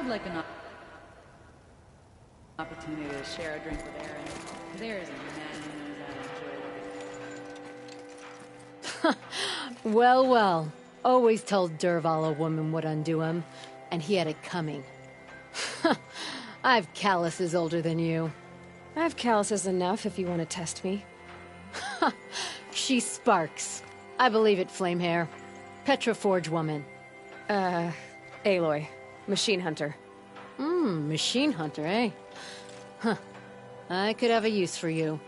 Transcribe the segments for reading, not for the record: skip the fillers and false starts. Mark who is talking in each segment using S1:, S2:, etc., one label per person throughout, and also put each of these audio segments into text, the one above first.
S1: would like an opportunity to share a drink with Aaron. There's a man who knows I enjoy life.
S2: Well, well. Always told Derval a woman would undo him, and he had it coming. I've calluses older than you.
S3: I have calluses enough if you want to test me.
S2: She sparks. I believe it, Flamehair. Petra Forge woman.
S3: Aloy. Machine hunter.
S2: Machine hunter, eh? Huh. I could have a use for you.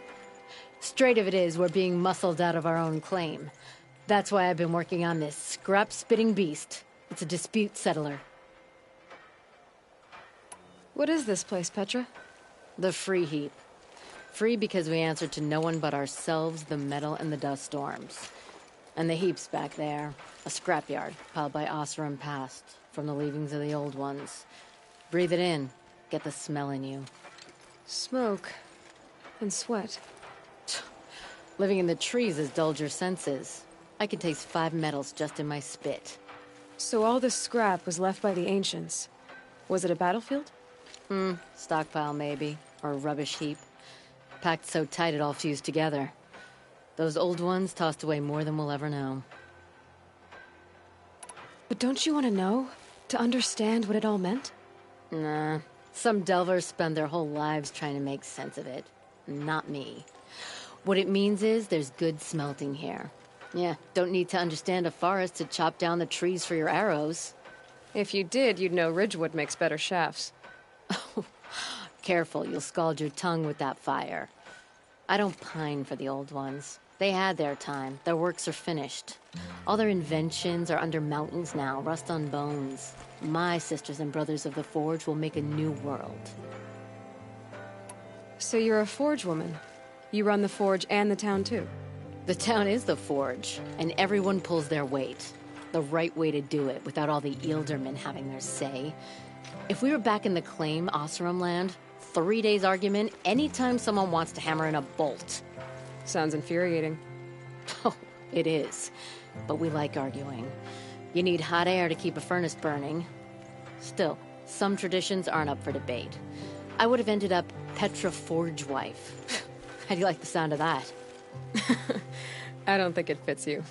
S2: Straight of it is, we're being muscled out of our own claim. That's why I've been working on this scrap-spitting beast. It's a dispute settler.
S3: What is this place, Petra?
S2: The Free Heap. Free because we answer to no one but ourselves, the metal, and the dust storms. And the heap's back there. A scrapyard, piled by Oseram past, from the leavings of the old ones. Breathe it in. Get the smell in you.
S3: Smoke. And sweat.
S2: Living in the trees has dulled your senses. I can taste 5 metals just in my spit.
S3: So all this scrap was left by the ancients. Was it a battlefield?
S2: Stockpile maybe, or a rubbish heap. Packed so tight it all fused together. Those old ones tossed away more than we'll ever know.
S3: But don't you want to know? To understand what it all meant?
S2: Nah. Some delvers spend their whole lives trying to make sense of it. Not me. What it means is there's good smelting here. Yeah, don't need to understand a forest to chop down the trees for your arrows.
S3: If you did, you'd know Ridgewood makes better shafts.
S2: Careful, you'll scald your tongue with that fire. I don't pine for the old ones. They had their time. Their works are finished. All their inventions are under mountains now, rust on bones. My sisters and brothers of the Forge will make a new world.
S3: So you're a Forge woman. You run the Forge and the town too.
S2: The town is the Forge, and everyone pulls their weight. The right way to do it, without all the Eildermen having their say. If we were back in the claim, Oseram land, 3 days argument anytime someone wants to hammer in a bolt.
S3: Sounds infuriating.
S2: Oh, it is. But we like arguing. You need hot air to keep a furnace burning. Still, some traditions aren't up for debate. I would have ended up Petra Forge wife. How do you like the sound of that?
S3: I don't think it fits you.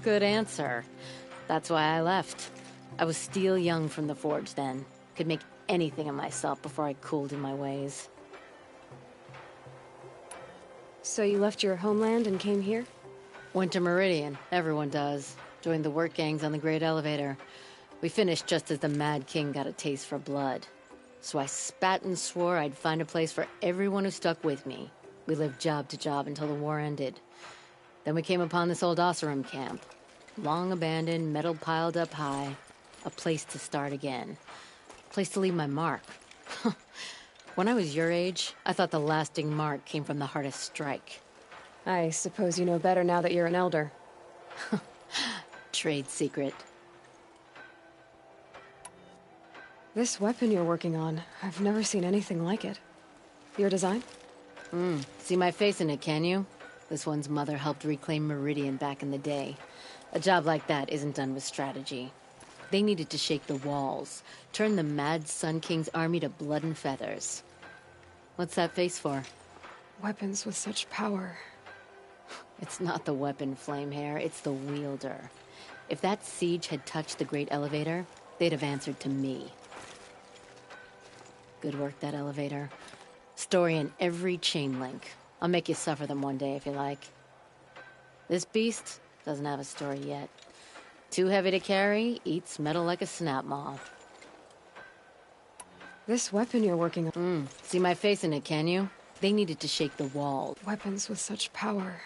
S2: Good answer. That's why I left. I was still young from the Forge then. Could make anything of myself before I cooled in my ways.
S3: So you left your homeland and came here?
S2: Went to Meridian. Everyone does. Joined the work gangs on the Great Elevator. We finished just as the Mad King got a taste for blood. So I spat and swore I'd find a place for everyone who stuck with me. We lived job to job until the war ended. Then we came upon this old Oseram camp. Long abandoned, metal piled up high. A place to start again. A place to leave my mark. When I was your age, I thought the lasting mark came from the hardest strike.
S3: I suppose you know better now that you're an elder.
S2: Trade secret.
S3: This weapon you're working on, I've never seen anything like it. Your design?
S2: See my face in it, can you? This one's mother helped reclaim Meridian back in the day. A job like that isn't done with strategy. They needed to shake the walls, turn the mad Sun King's army to blood and feathers. What's that face for?
S3: Weapons with such power.
S2: It's not the weapon, Flamehair, it's the wielder. If that siege had touched the Great Elevator, they'd have answered to me. Good work, that elevator. Story in every chain link. I'll make you suffer them one day if you like. This beast doesn't have a story yet. Too heavy to carry, eats metal like a snap moth.
S3: This weapon you're working on...
S2: See my face in it, can you? They needed to shake the wall.
S3: Weapons with such power.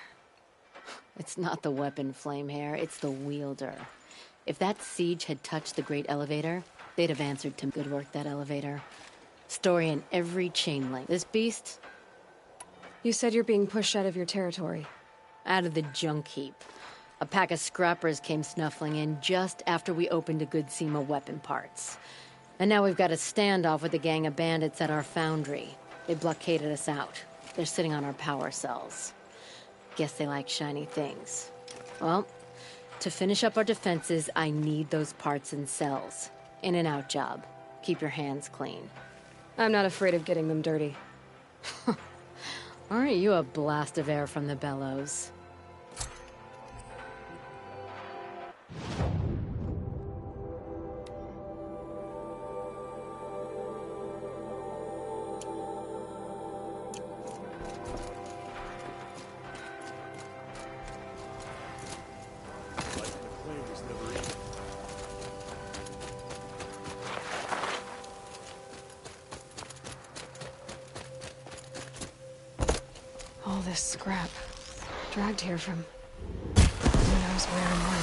S2: It's not the weapon, Flamehair, it's the wielder. If that siege had touched the Great Elevator, they'd have answered to good work, that elevator. Story in every chain link. This beast?
S3: You said you're being pushed out of your territory.
S2: Out of the junk heap. A pack of scrappers came snuffling in just after we opened a good seam of weapon parts. And now we've got a standoff with a gang of bandits at our foundry. They blockaded us out. They're sitting on our power cells. Guess they like shiny things. Well, to finish up our defenses, I need those parts and cells. In and out job. Keep your hands clean.
S3: I'm not afraid of getting them dirty.
S2: Aren't you a blast of air from the bellows?
S3: All this scrap. Dragged here from who knows where and when.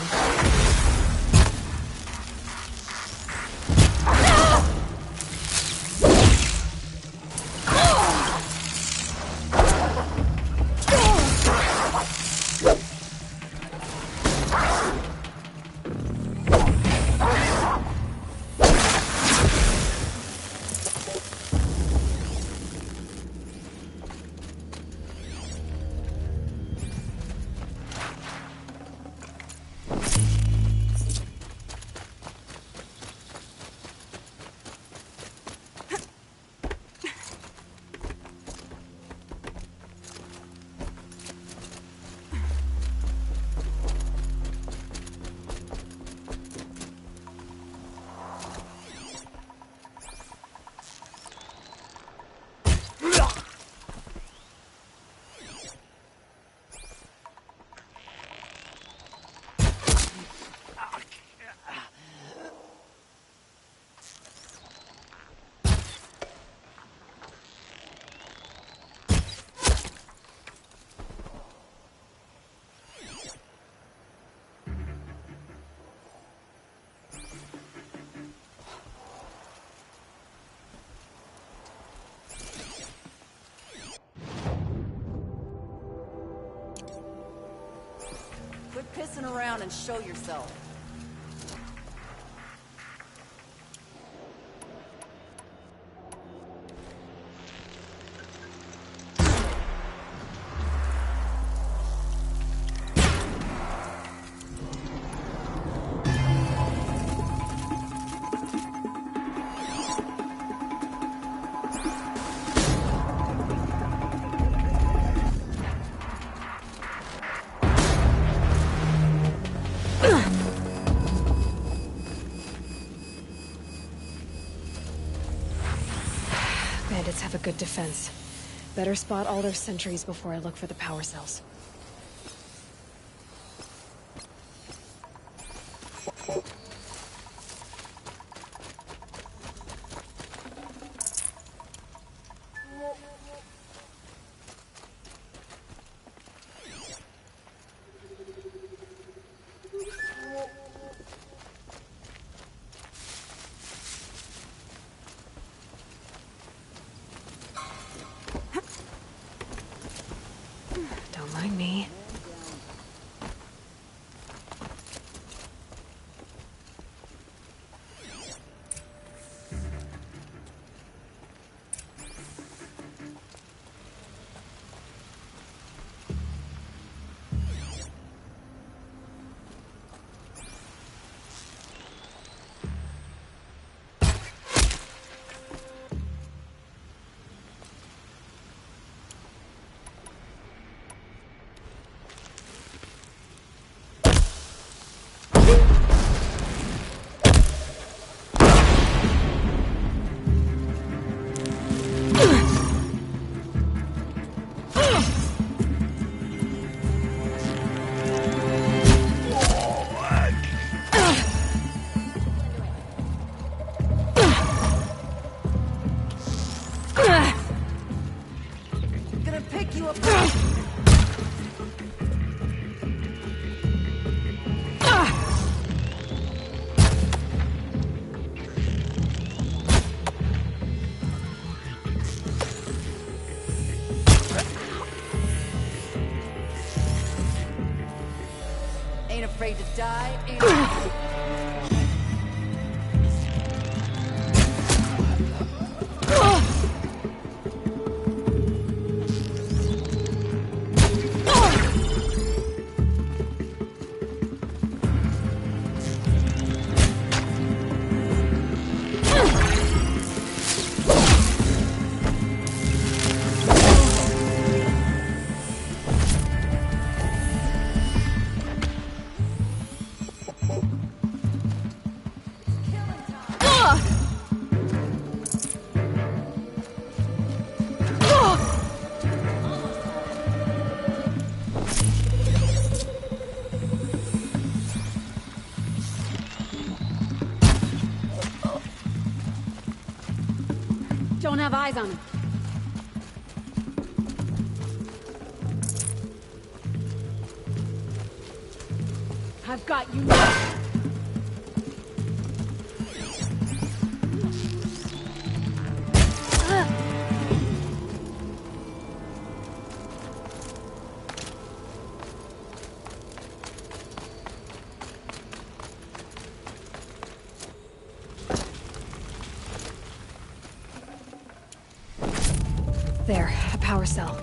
S4: Quit pissing around and show yourself.
S3: Bandits have a good defense. Better spot all their sentries before I look for the power cells. Don't mind me.
S4: Gonna pick you up. Ain't afraid to die.
S3: have eyes on him. I've got you now. There, a power cell.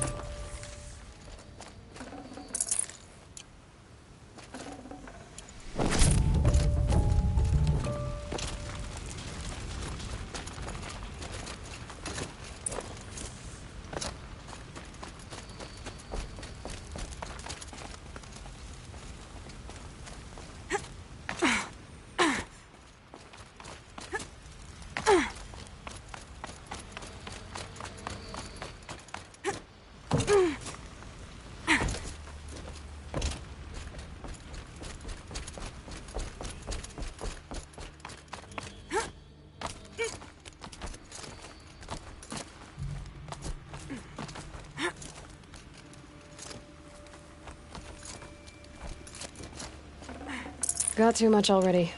S3: Got too much already.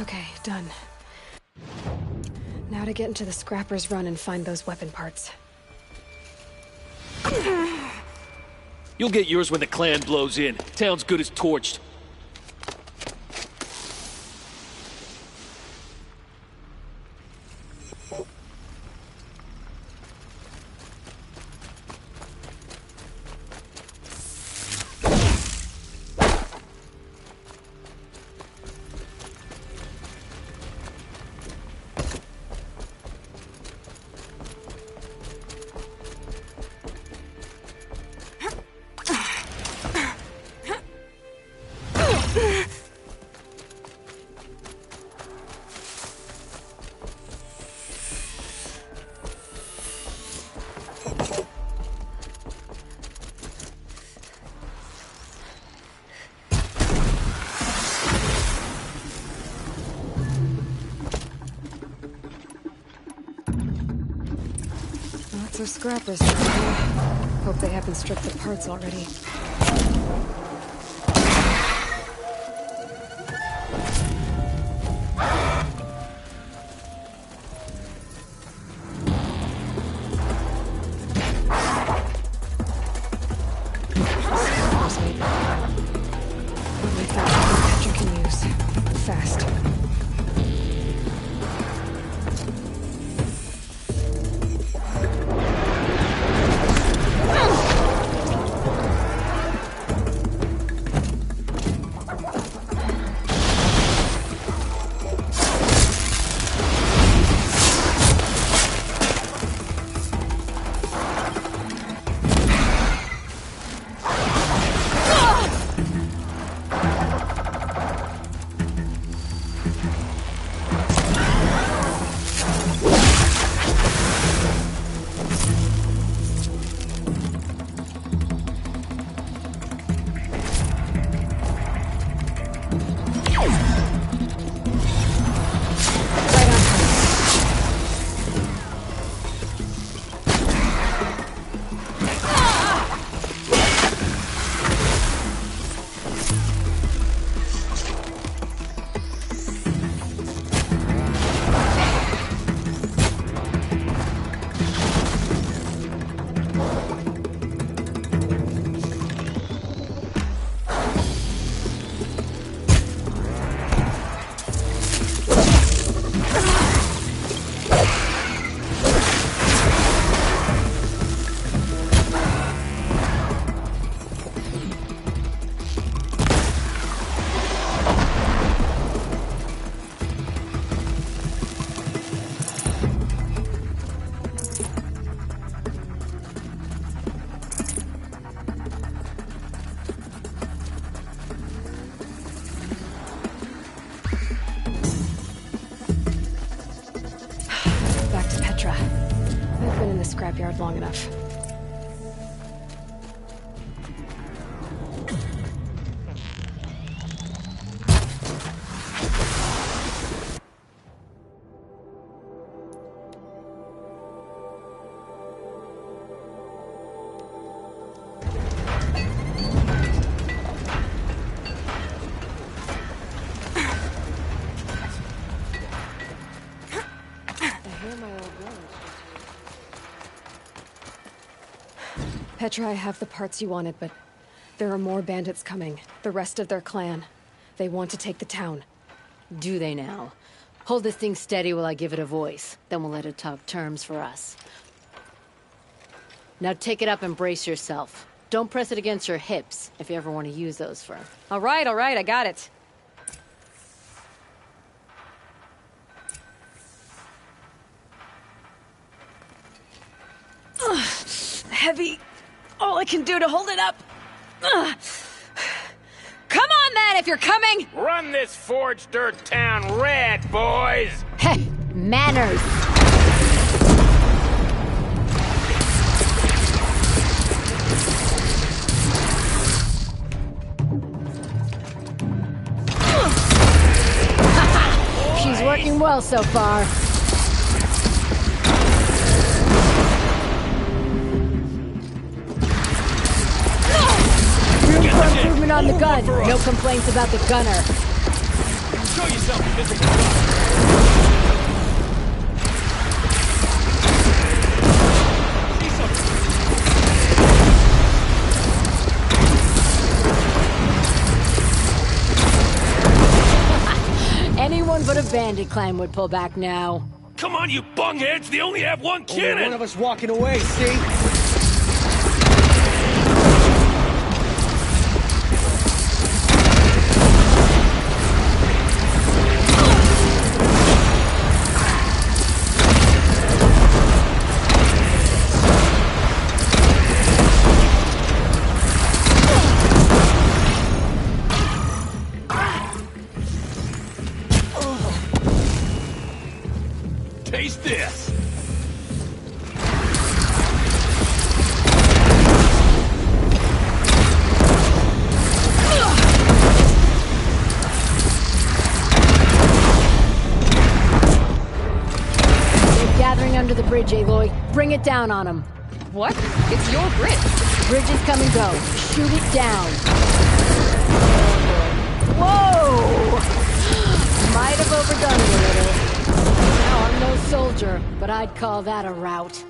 S3: Okay, done. Now to get into the Scrapper's Run and find those weapon parts.
S5: You'll get yours when the clan blows in. Town's good as torched. Lots of scrappers around here. Hope they haven't stripped the parts already. in the scrapyard long enough. Petra, I have the parts you wanted, but there are more bandits coming. The rest of their clan. They want to take the town.
S2: Do they now? Hold this thing steady while I give it a voice. Then we'll let it talk terms for us. Now take it up and brace yourself. Don't press it against your hips, if you ever want to use those for...
S5: All right, I got it. Heavy. All I can do to hold it up. Come on, then, if you're coming!
S6: Run this forged dirt town red, boys!
S2: Hey, manners! She's working well so far. Room for improvement on the gun. No complaints about the gunner.
S6: Show yourself,
S2: Anyone but a bandit clan would pull back now.
S6: Come on, you bungheads! They only have one cannon!
S7: One of us walking away, see?
S6: Taste this!
S2: They're gathering under the bridge, Aloy. Bring it down on them.
S5: What? It's your bridge.
S2: Bridges come and go. Shoot it down. Whoa! Might have overdone it a little. Now, I'm no soldier, but I'd call that a rout.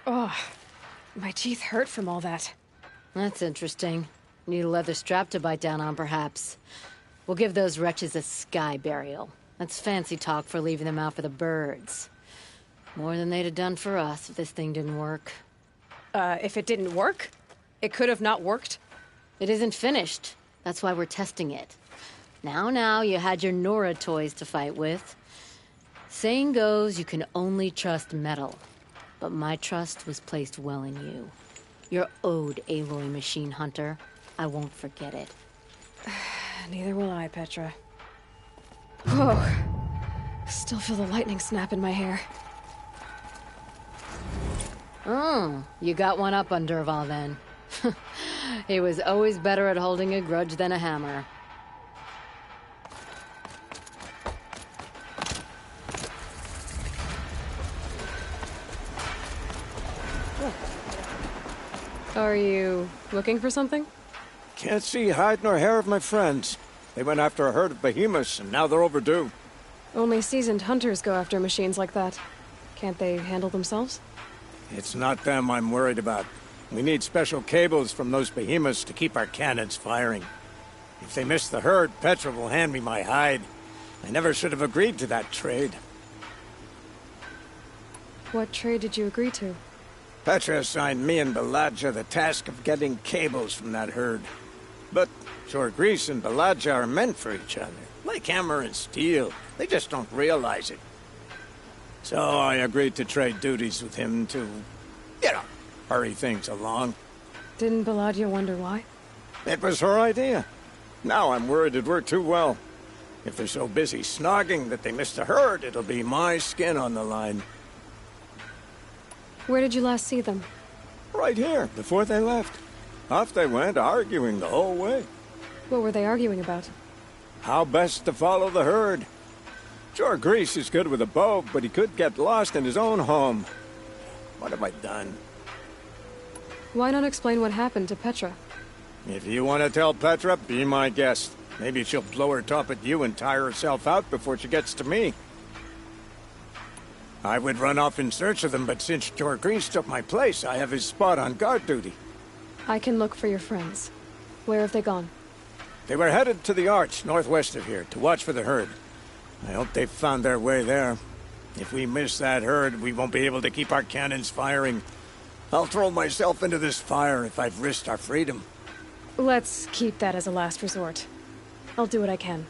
S5: Oh, my teeth hurt from all that.
S2: That's interesting. Need a leather strap to bite down on, perhaps. We'll give those wretches a sky burial. That's fancy talk for leaving them out for the birds. More than they'd have done for us if this thing didn't work.
S5: If it didn't work? It could have not worked?
S2: It isn't finished. That's why we're testing it. Now, you had your Nora toys to fight with. Saying goes, you can only trust metal. But my trust was placed well in you. You're owed, Aloy Machine Hunter. I won't forget it.
S5: Neither will I, Petra. Whoa. Still feel the lightning snap in my hair.
S2: Oh, you got one up on Derval then. He was always better at holding a grudge than a hammer.
S5: Are you looking for something?
S7: Can't see hide nor hair of my friends. They went after a herd of behemoths, and now they're overdue.
S5: Only seasoned hunters go after machines like that. Can't they handle themselves?
S7: It's not them I'm worried about. We need special cables from those behemoths to keep our cannons firing. If they miss the herd, Petra will hand me my hide. I never should have agreed to that trade.
S5: What trade did you agree to?
S7: Petra assigned me and Baladja the task of getting cables from that herd. But Grease and Balaja are meant for each other. Like hammer and steel. They just don't realize it. So I agreed to trade duties with him to, hurry things along.
S5: Didn't Baladia wonder why?
S7: It was her idea. Now I'm worried it worked too well. If they're so busy snogging that they miss the herd, it'll be my skin on the line.
S5: Where did you last see them?
S7: Right here, before they left. Off they went, arguing the whole way.
S5: What were they arguing about?
S7: How best to follow the herd. Sure, Grease is good with a bow, but he could get lost in his own home. What have I done?
S5: Why not explain what happened to Petra?
S7: If you want to tell Petra, be my guest. Maybe she'll blow her top at you and tire herself out before she gets to me. I would run off in search of them, but since George Grease took my place, I have his spot on guard duty.
S5: I can look for your friends. Where have they gone?
S7: They were headed to the Arch, northwest of here, to watch for the herd. I hope they've found their way there. If we miss that herd, we won't be able to keep our cannons firing. I'll throw myself into this fire if I've risked our freedom.
S5: Let's keep that as a last resort. I'll do what I can.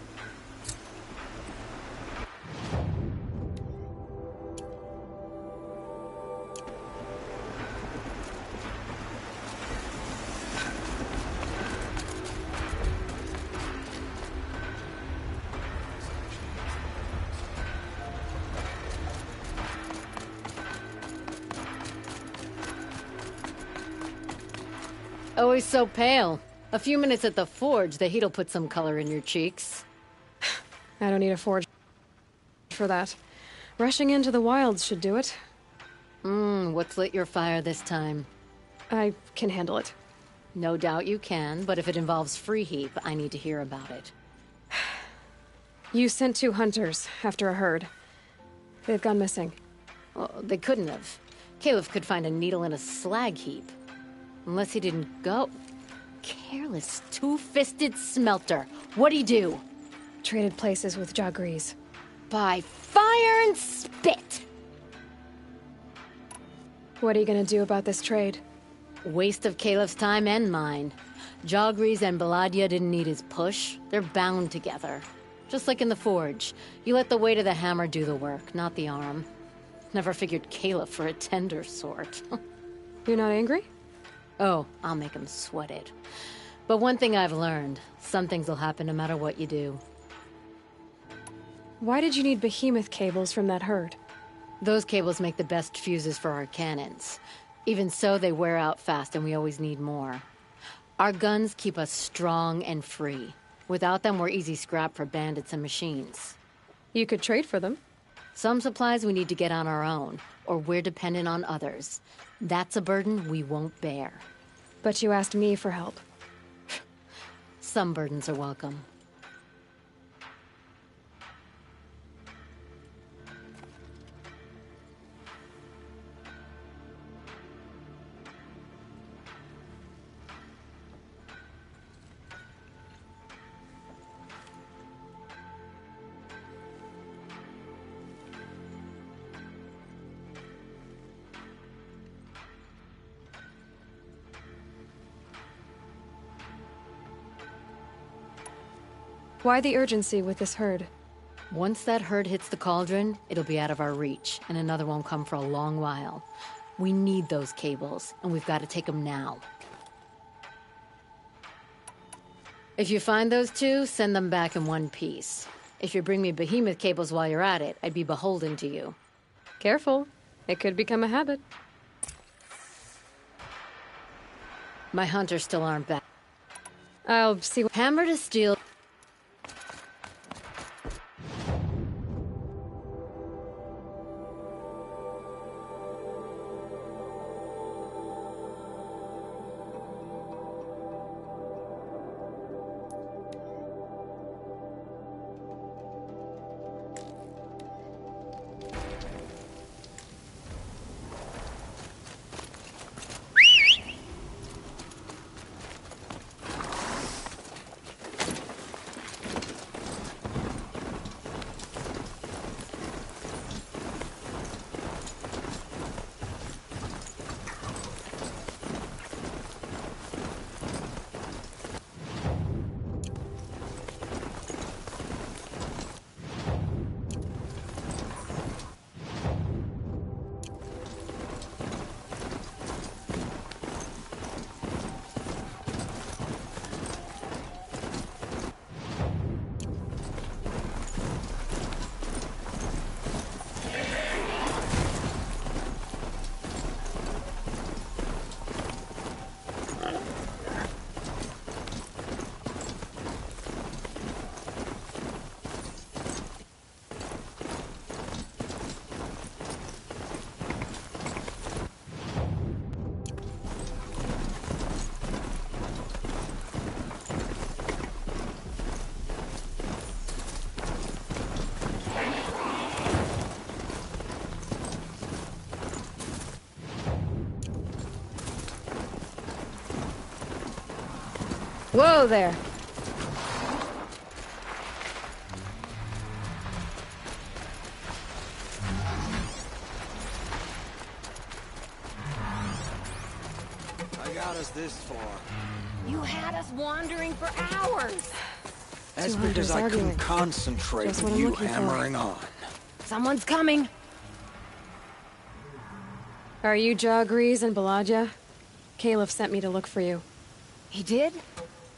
S2: Always so pale. A few minutes at the forge, the heat'll put some color in your cheeks.
S5: I don't need a forge for that. Rushing into the wilds should do it.
S2: What's lit your fire this time?
S5: I can handle it.
S2: No doubt you can, but if it involves free heap, I need to hear about it.
S5: You sent 2 hunters after a herd. They've gone missing.
S2: Well, they couldn't have. Caliph could find a needle in a slag heap. Unless he didn't go. Careless, two-fisted smelter. What'd he do?
S5: Traded places with Jagrees.
S2: By fire and spit!
S5: What are you gonna do about this trade?
S2: Waste of Caliph's time and mine. Jagrees and Baladia didn't need his push. They're bound together. Just like in the forge. You let the weight of the hammer do the work, not the arm. Never figured Caliph for a tender sort.
S5: You're not angry?
S2: Oh, I'll make him sweat it. But one thing I've learned, some things will happen no matter what you do.
S5: Why did you need behemoth cables from that herd?
S2: Those cables make the best fuses for our cannons. Even so, they wear out fast and we always need more. Our guns keep us strong and free. Without them, we're easy scrap for bandits and machines.
S5: You could trade for them.
S2: Some supplies we need to get on our own, or we're dependent on others. That's a burden we won't bear.
S5: But you asked me for help.
S2: Some burdens are welcome.
S5: Why the urgency with this herd?
S2: Once that herd hits the cauldron, it'll be out of our reach, and another won't come for a long while. We need those cables, and we've got to take them now. If you find those 2, send them back in one piece. If you bring me behemoth cables while you're at it, I'd be beholden to you.
S5: Careful. It could become a habit.
S2: My hunters still aren't back.
S5: I'll see what...
S2: Hammer to steel.
S5: Whoa there.
S8: I got us this far.
S9: You had us wandering for hours.
S8: That's
S5: Two
S8: because
S5: hunters
S8: I couldn't
S5: arguing.
S8: concentrate
S5: Just what
S8: with
S5: I'm
S8: you
S5: looking for.
S8: hammering on.
S9: Someone's coming.
S5: Are you Jagrees and Balaja? Caliph sent me to look for you.
S9: He did?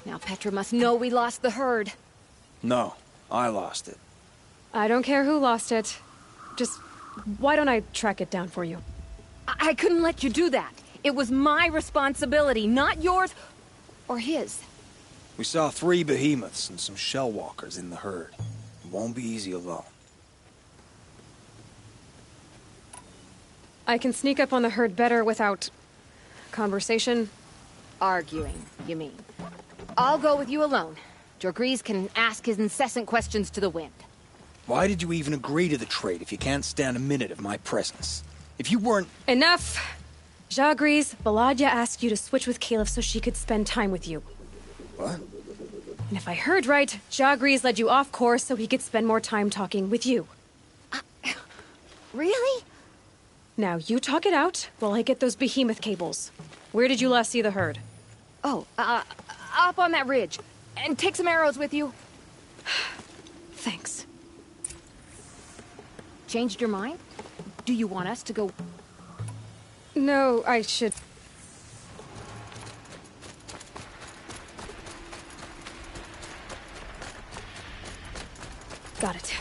S9: Now Petra must know we lost the herd.
S8: No, I lost it.
S5: I don't care who lost it. Just, why don't I track it down for you?
S9: I couldn't let you do that. It was my responsibility, not yours or his.
S8: We saw 3 behemoths and some shell walkers in the herd. It won't be easy alone.
S5: I can sneak up on the herd better without... conversation.
S9: Arguing, you mean. I'll go with you alone. Jagrees can ask his incessant questions to the wind.
S8: Why did you even agree to the trade if you can't stand a minute of my presence? If you weren't...
S5: Enough! Jagrees, Balaja asked you to switch with Caliph so she could spend time with you.
S8: What?
S5: And if I heard right, Jagrees led you off course so he could spend more time talking with you.
S9: Really?
S5: Now, you talk it out while I get those behemoth cables. Where did you last see the herd?
S9: Oh, up on that ridge. And take some arrows with you.
S5: Thanks.
S9: Changed your mind? Do you want us to go...
S5: No, I should... Got it.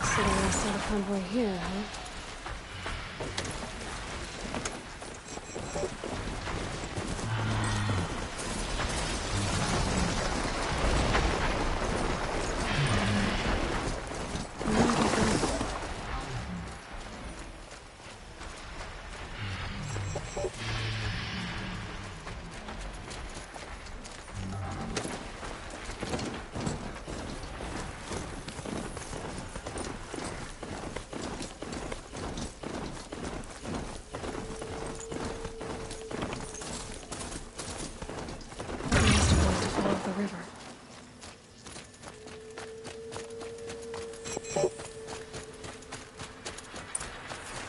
S5: So I saw the convoy here, huh? The river.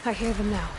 S5: I hear them now.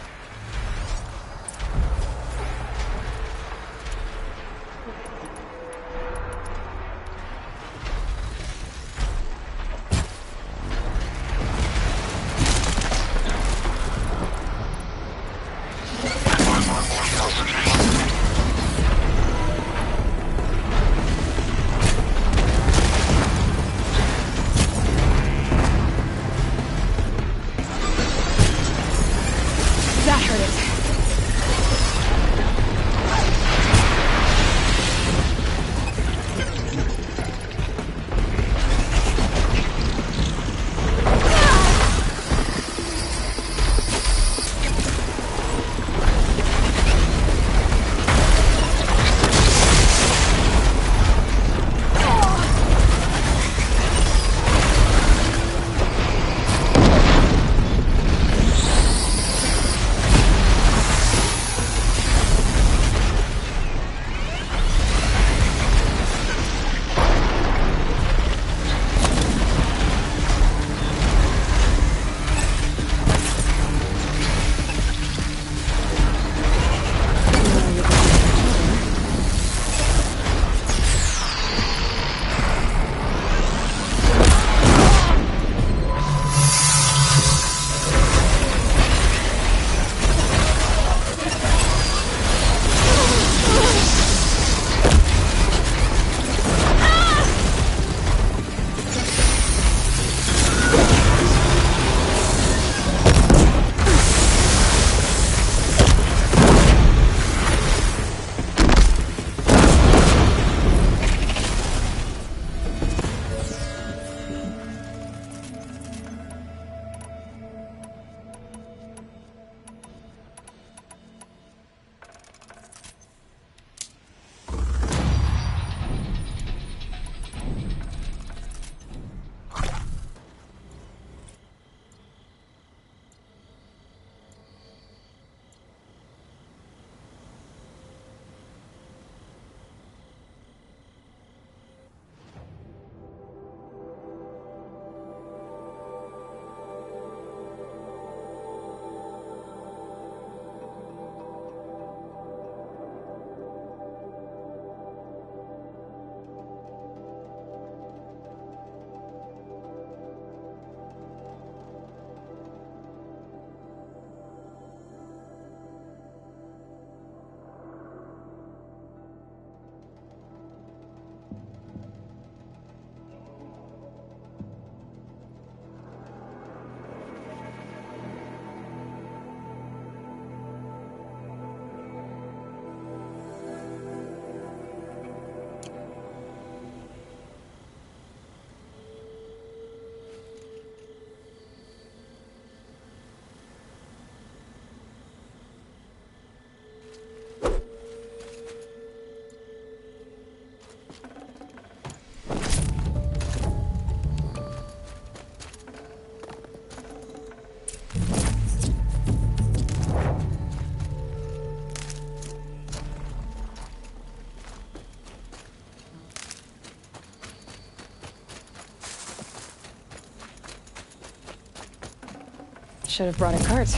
S5: Should have brought a cart.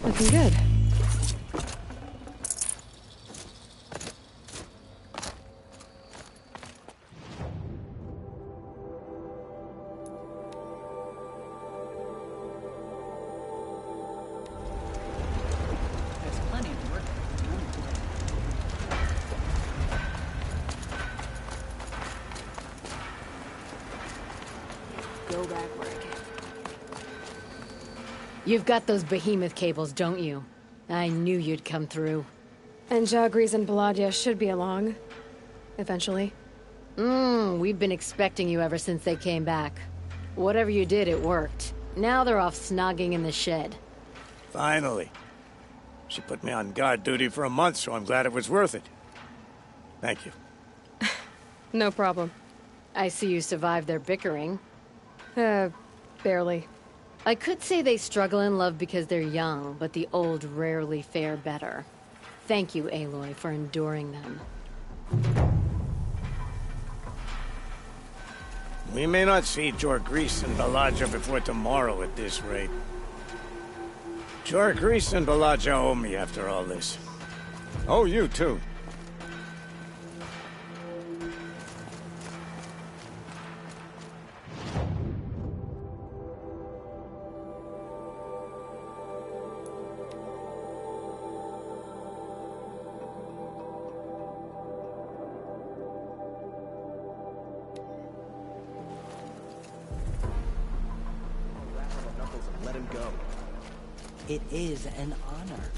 S5: Looking good.
S1: There's plenty of work.
S9: Go back work.
S2: You've got those behemoth cables, don't you? I knew you'd come through.
S5: And Jagris and Baladia should be along. Eventually.
S2: We've been expecting you ever since they came back. Whatever you did, it worked. Now they're off snogging in the shed.
S7: Finally. She put me on guard duty for a month, so I'm glad it was worth it. Thank you.
S5: No problem.
S2: I see you survived their bickering.
S5: Barely.
S2: I could say they struggle in love because they're young, but the old rarely fare better. Thank you, Aloy, for enduring them.
S7: We may not see Jorgris and Balaja before tomorrow at this rate. Jorgris and Balaja owe me after all this. Oh, you too.
S10: Let him go. It is an honor.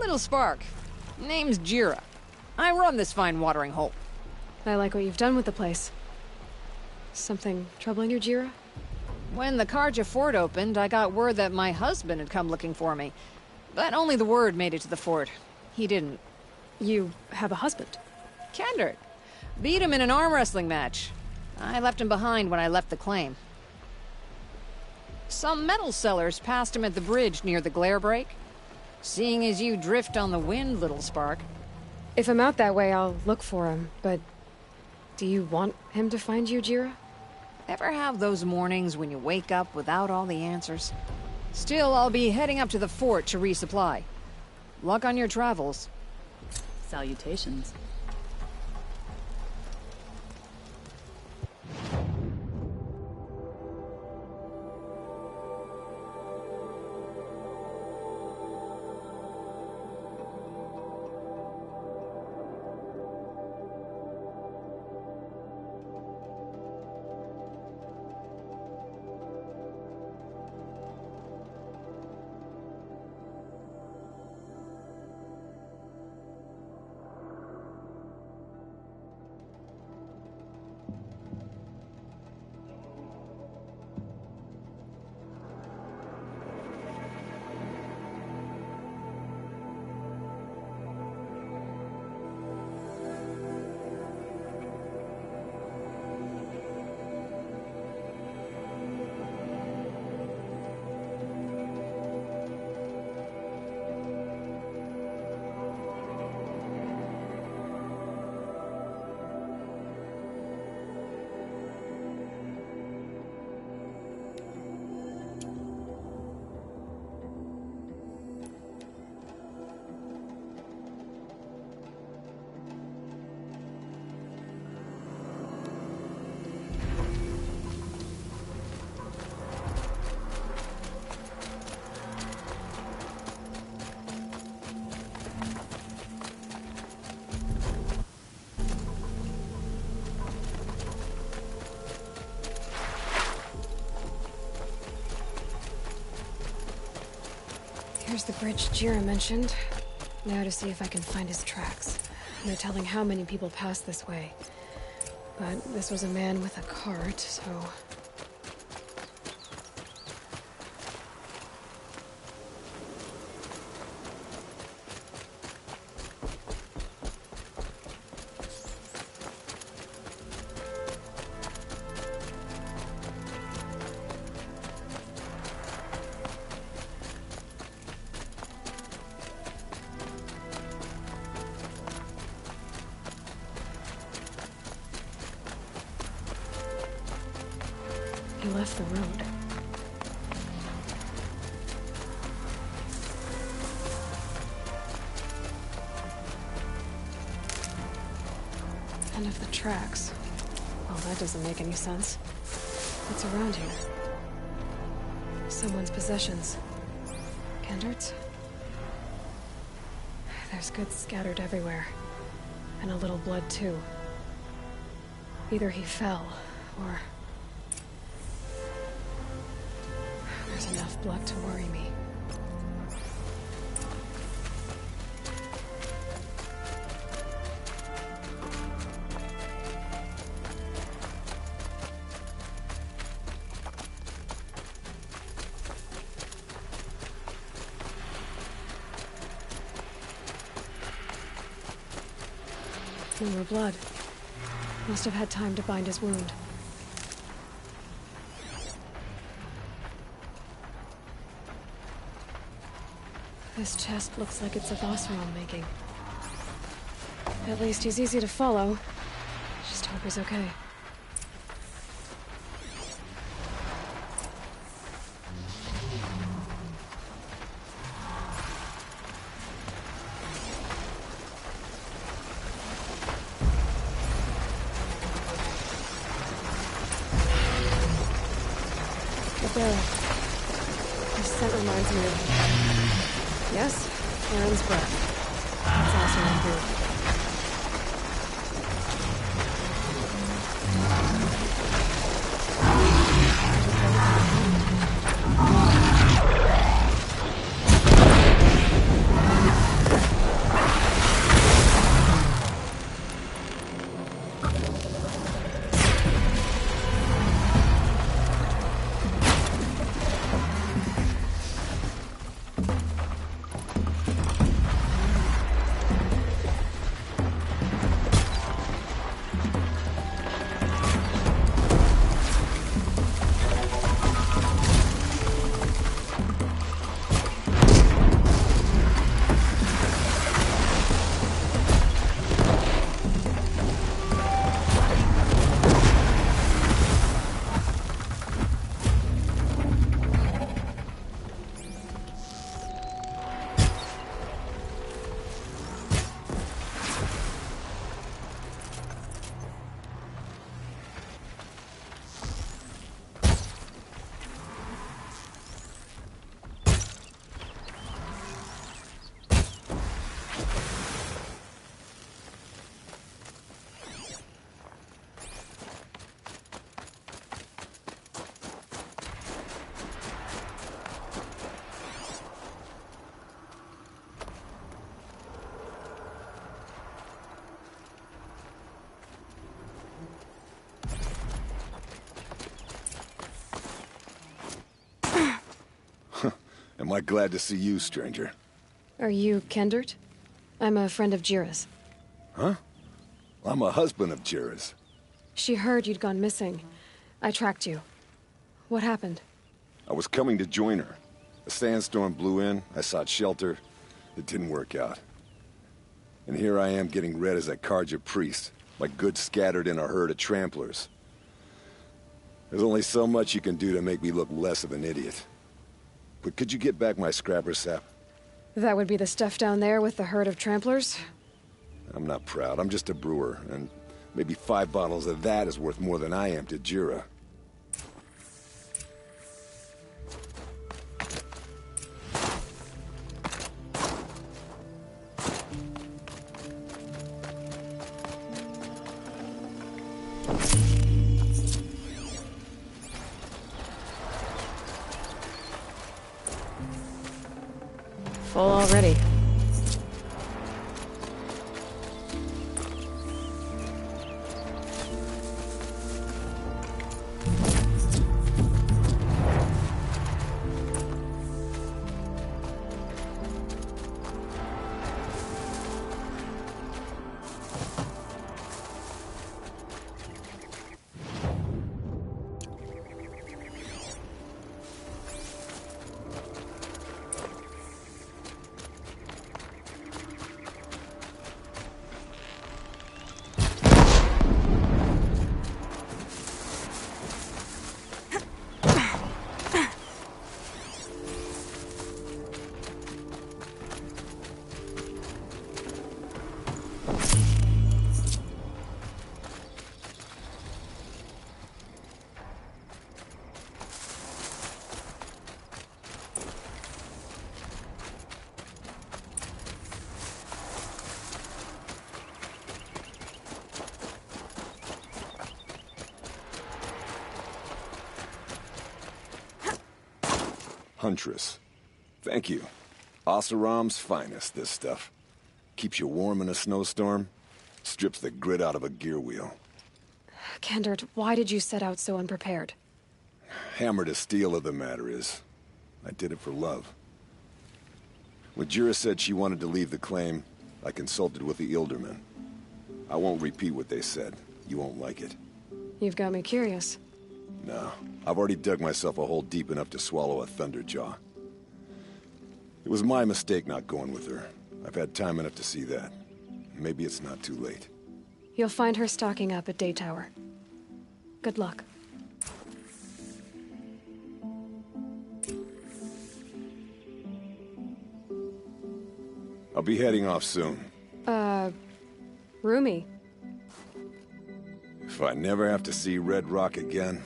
S11: little spark. Name's Jira. I run this fine watering hole.
S5: I like what you've done with the place. Something troubling you, Jira?
S11: When the Karja fort opened, I got word that my husband had come looking for me. But only the word made it to the fort. He didn't.
S5: You have a husband?
S11: Kendrick. Beat him in an arm wrestling match. I left him behind when I left the claim. Some metal sellers passed him at the bridge near the glare break. Seeing as you drift on the wind, little spark.
S5: If I'm out that way, I'll look for him, but... do you want him to find you, Jira?
S11: Ever have those mornings when you wake up without all the answers? Still, I'll be heading up to the fort to resupply. Luck on your travels.
S1: Salutations.
S5: Here's the bridge Jira mentioned. Now to see if I can find his tracks. No telling how many people passed this way. But this was a man with a cart, so... He left the road. End of the tracks. Well, that doesn't make any sense. What's around here? Someone's possessions. Kendrick's? There's goods scattered everywhere. And a little blood, too. Either he fell, or... there's enough blood to worry me. More blood. Must have had time to bind his wound. This chest looks like it's of Osram making. At least he's easy to follow. Just hope he's okay. The barrel. This scent reminds me of... yes, Aaron's breath. That's also improved.
S12: Am I glad to see you, stranger?
S5: Are you Kendert? I'm a friend of Jira's.
S12: Huh? I'm a husband of Jira's.
S5: She heard you'd gone missing. I tracked you. What happened?
S12: I was coming to join her. A sandstorm blew in, I sought shelter. It didn't work out. And here I am getting read as a Karja priest, my goods scattered in a herd of tramplers. There's only so much you can do to make me look less of an idiot. But could you get back my scrapper sap?
S5: That would be the stuff down there with the herd of tramplers?
S12: I'm not proud, I'm just a brewer, and maybe 5 bottles of that is worth more than I am to Jira.
S5: Full already.
S12: Huntress. Thank you. Oseram's finest, this stuff. Keeps you warm in a snowstorm, strips the grit out of a gear wheel.
S5: Kendert, why did you set out so unprepared?
S12: Hammer to steel of the matter is, I did it for love. When Jira said she wanted to leave the claim, I consulted with the Ildermen. I won't repeat what they said. You won't like it.
S5: You've got me curious.
S12: No, I've already dug myself a hole deep enough to swallow a thunderjaw. It was my mistake not going with her. I've had time enough to see that. Maybe it's not too late.
S5: You'll find her stocking up at Day Tower. Good luck.
S12: I'll be heading off soon.
S5: Roomy.
S12: If I never have to see Red Rock again...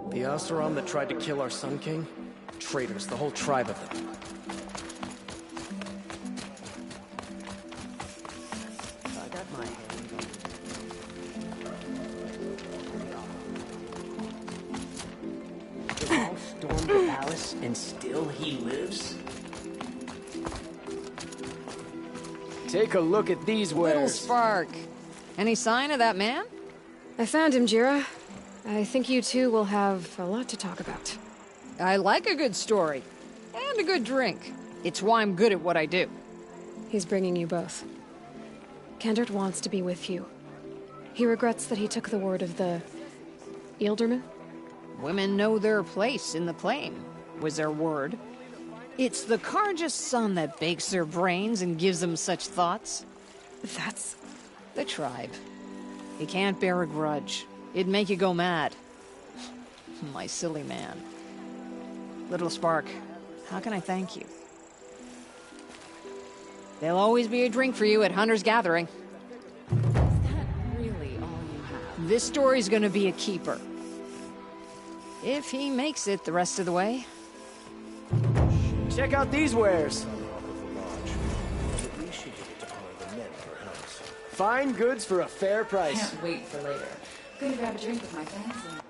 S13: The Oseram that tried to kill our Sun King? Traitors, the whole tribe of them. I got my hand on. They all stormed the palace, and still he lives? Take a look at these wares.
S11: Little Spark. Any sign of that man?
S5: I found him, Jira. I think you two will have a lot to talk about.
S11: I like a good story. And a good drink. It's why I'm good at what I do.
S5: He's bringing you both. Kendert wants to be with you. He regrets that he took the word of the... Ilderman?
S11: Women know their place in the claim, was their word. It's the Karja's son that bakes their brains and gives them such thoughts.
S5: That's...
S11: the tribe. He can't bear a grudge. It'd make you go mad. My silly man. Little Spark, how can I thank you? There'll always be a drink for you at Hunter's Gathering.
S1: Is that really all you have?
S11: This story's gonna be a keeper. If he makes it the rest of the way.
S13: Check out these wares. Fine goods for a fair price.
S1: Can't wait for later. Gonna grab a drink with my friends and...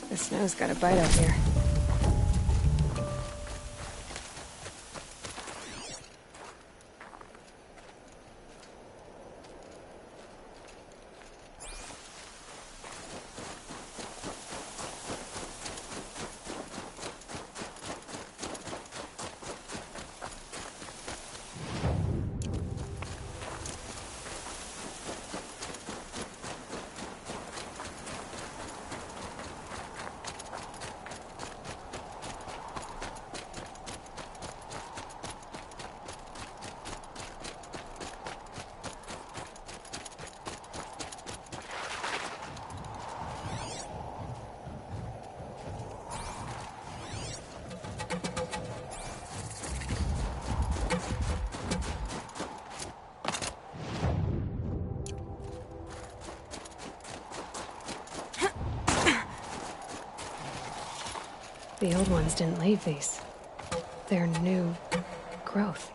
S5: The snow's got a bite out here. The old ones didn't leave these. They're new growth.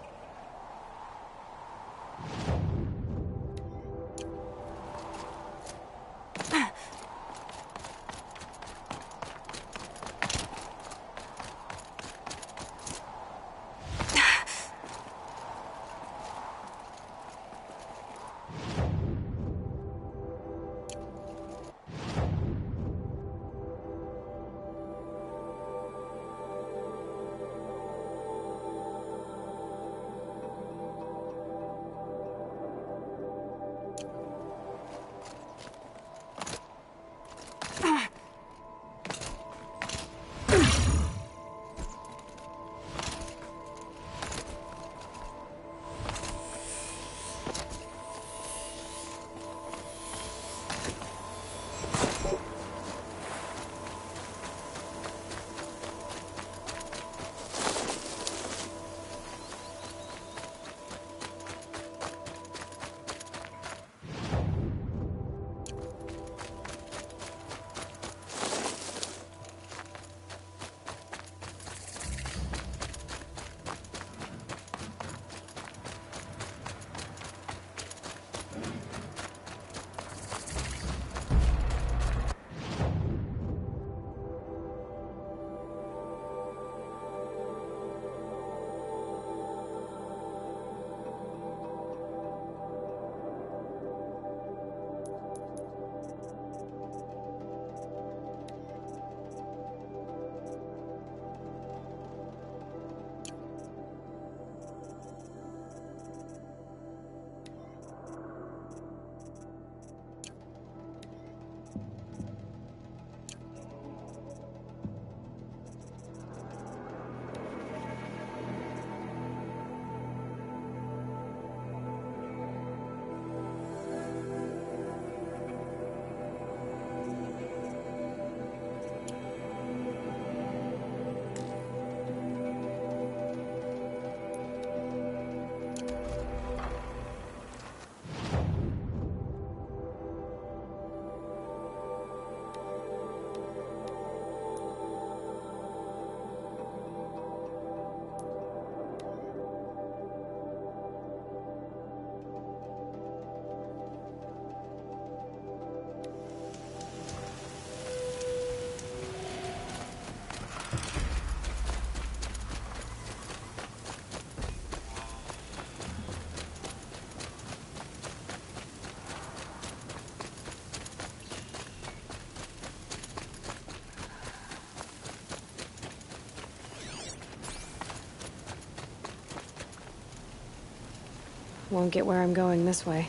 S5: Won't get where I'm going this way.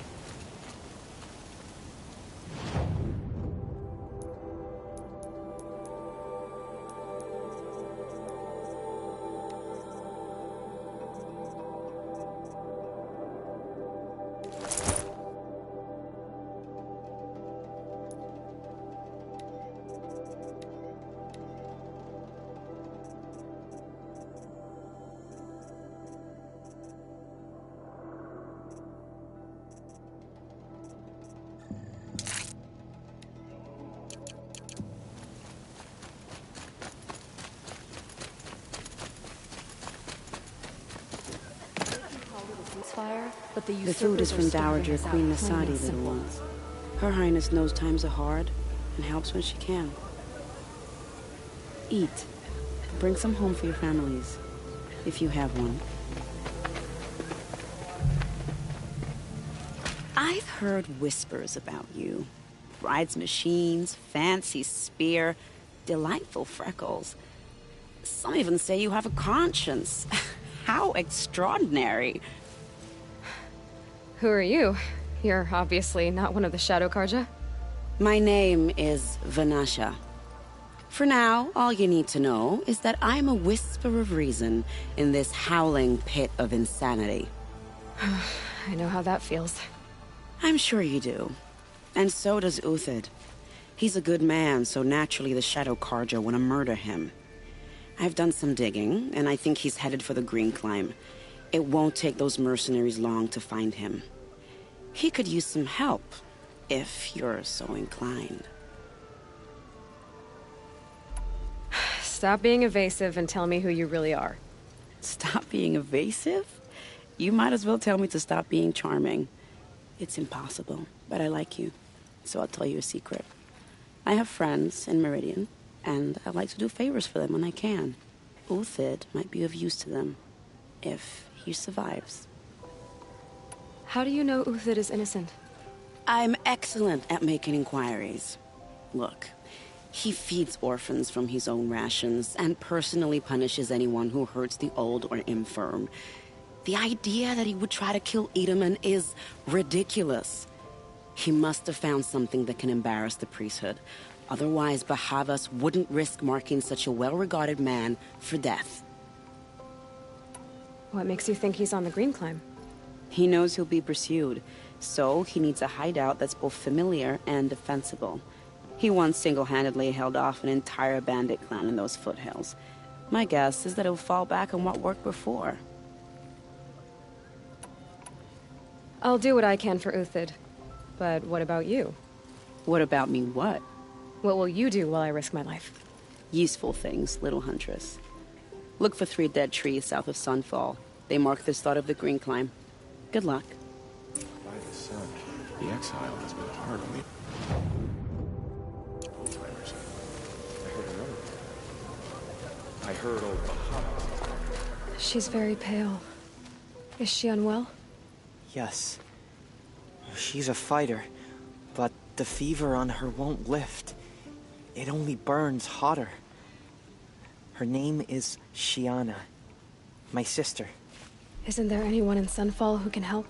S14: The food is from Dowager Queen Nasadi, little ones. Her Highness knows times are hard and helps when she can. Eat. Bring some home for your families, if you have one. I've heard whispers about you. Rides machines, fancy spear, delightful freckles. Some even say you have a conscience. How extraordinary.
S5: Who are you? You're obviously not one of the Shadow Karja.
S14: My name is Vanasha. For now, all you need to know is that I'm a whisper of reason in this howling pit of insanity.
S5: I know how that feels.
S14: I'm sure you do. And so does Uthid. He's a good man, so naturally the Shadow Karja want to murder him. I've done some digging, and I think he's headed for the Green Climb. It won't take those mercenaries long to find him. He could use some help, if you're so inclined.
S5: Stop being evasive and tell me who you really are.
S14: Stop being evasive? You might as well tell me to stop being charming. It's impossible, but I like you, so I'll tell you a secret. I have friends in Meridian, and I like to do favors for them when I can. Uthid might be of use to them, if he survives.
S5: How do you know Uthid is innocent?
S14: I'm excellent at making inquiries. Look, he feeds orphans from his own rations and personally punishes anyone who hurts the old or infirm. The idea that he would try to kill Edaman is ridiculous. He must have found something that can embarrass the priesthood. Otherwise, Bahavas wouldn't risk marking such a well-regarded man for death.
S5: What makes you think he's on the Green Climb?
S14: He knows he'll be pursued, so he needs a hideout that's both familiar and defensible. He once single-handedly held off an entire bandit clan in those foothills. My guess is that he'll fall back on what worked before.
S5: I'll do what I can for Uthid. But what about you?
S14: What about me what?
S5: What will you do while I risk my life?
S14: Useful things, little huntress. Look for 3 dead trees south of Sunfall. They mark the start of the Green Climb. Good luck.
S15: By the sun, the exile has been hard on me. Old-timers. I heard old Bahamut.
S5: She's very pale. Is she unwell?
S16: Yes. She's a fighter, but the fever on her won't lift. It only burns hotter. Her name is Shiana, my sister.
S5: Isn't there anyone in Sunfall who can help?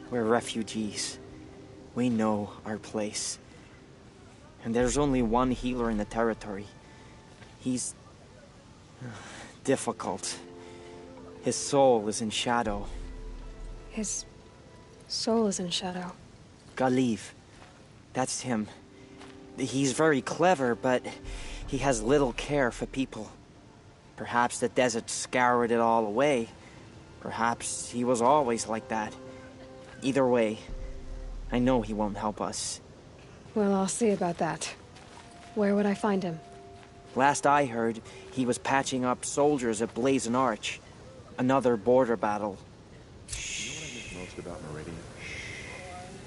S16: We're refugees. We know our place. And there's only one healer in the territory. He's difficult. His soul is in shadow.
S5: His soul is in shadow.
S16: Galiv. That's him. He's very clever, but he has little care for people. Perhaps the desert scoured it all away. Perhaps he was always like that. Either way, I know he won't help us.
S5: Well, I'll see about that. Where would I find him?
S16: Last I heard, he was patching up soldiers at Blazon Arch. Another border battle.
S15: You know what I miss most about Meridian?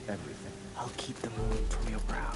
S15: Everything.
S16: I'll keep the moon from your brow.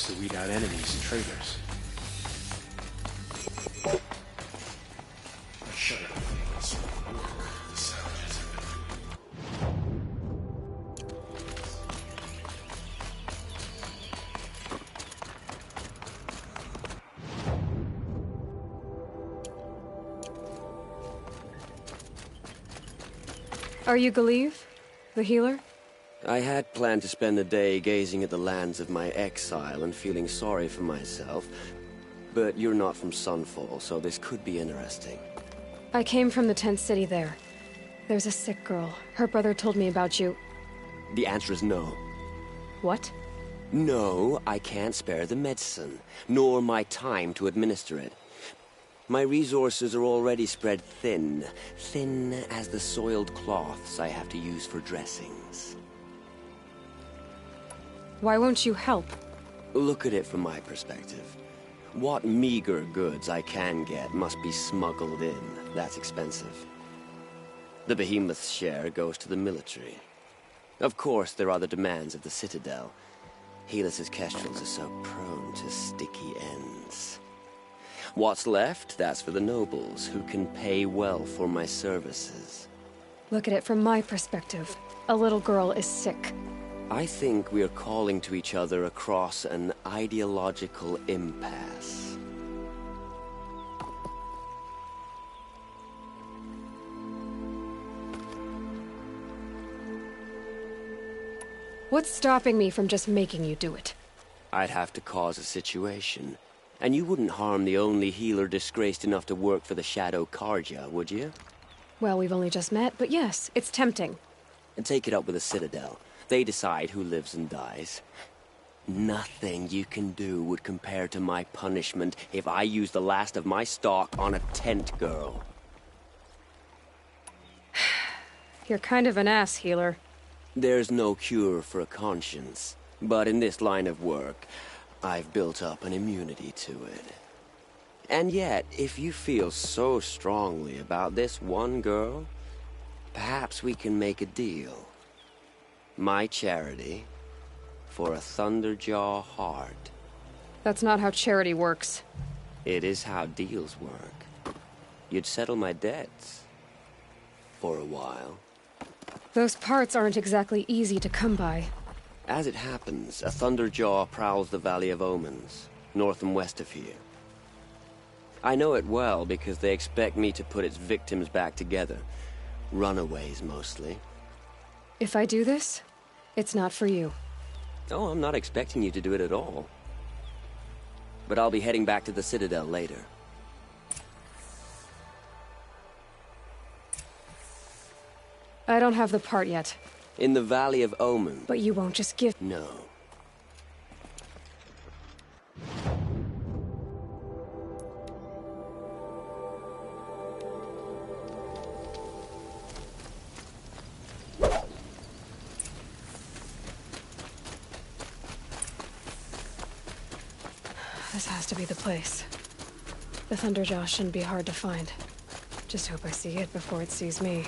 S13: to weed out enemies and traitors.
S5: Are you Galeev? The healer?
S17: I had planned to spend the day gazing at the lands of my exile and feeling sorry for myself, but you're not from Sunfall, so this could be interesting.
S5: I came from the tent city there. There's a sick girl. Her brother told me about you.
S17: The answer is no.
S5: What?
S17: No, I can't spare the medicine, nor my time to administer it. My resources are already spread thin, thin as the soiled cloths I have to use for dressings.
S5: Why won't you help?
S17: Look at it from my perspective. What meager goods I can get must be smuggled in. That's expensive. The behemoth's share goes to the military. Of course, there are the demands of the Citadel. Helis's kestrels are so prone to sticky ends. What's left, that's for the nobles, who can pay well for my services.
S5: Look at it from my perspective. A little girl is sick.
S17: I think we are calling to each other across an ideological impasse.
S5: What's stopping me from just making you do it?
S17: I'd have to cause a situation. And you wouldn't harm the only healer disgraced enough to work for the Shadow Karja, would you?
S5: Well, we've only just met, but yes, it's tempting.
S17: And take it up with the Citadel. They decide who lives and dies. Nothing you can do would compare to my punishment if I use the last of my stock on a tent girl.
S5: You're kind of an ass, healer.
S17: There's no cure for a conscience, but in this line of work, I've built up an immunity to it. And yet, if you feel so strongly about this one girl, perhaps we can make a deal. My charity for a Thunderjaw heart.
S5: That's not how charity works.
S17: It is how deals work. You'd settle my debts. For a while.
S5: Those parts aren't exactly easy to come by.
S17: As it happens, a Thunderjaw prowls the Valley of Omens, north and west of here. I know it well because they expect me to put its victims back together. Runaways, mostly.
S5: If I do this, it's not for you.
S17: Oh, I'm not expecting you to do it at all. But I'll be heading back to the Citadel later.
S5: I don't have the part yet.
S17: In the Valley of Omen.
S5: But you won't just give...
S17: No.
S5: This has to be the place. The Thunderjaw shouldn't be hard to find. Just hope I see it before it sees me.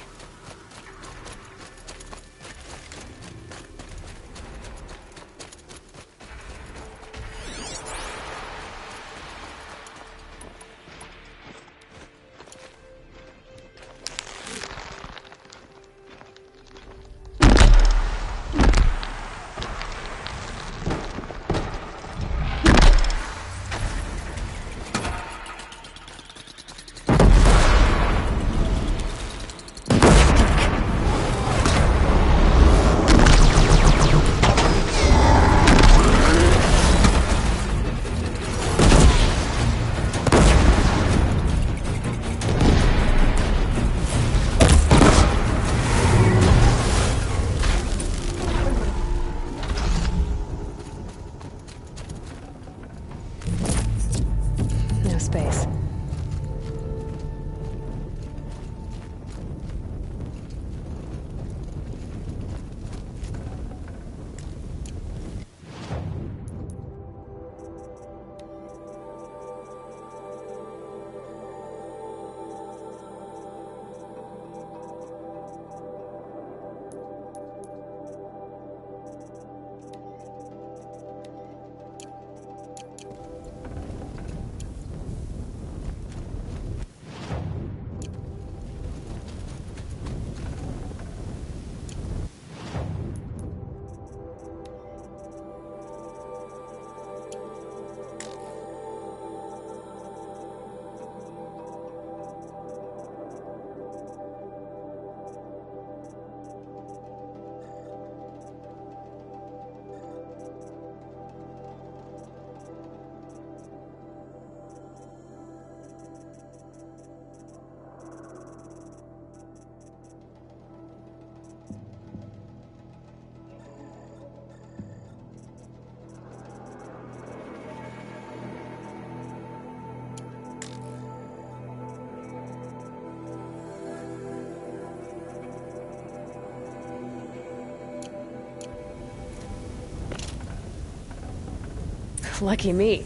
S5: Lucky me.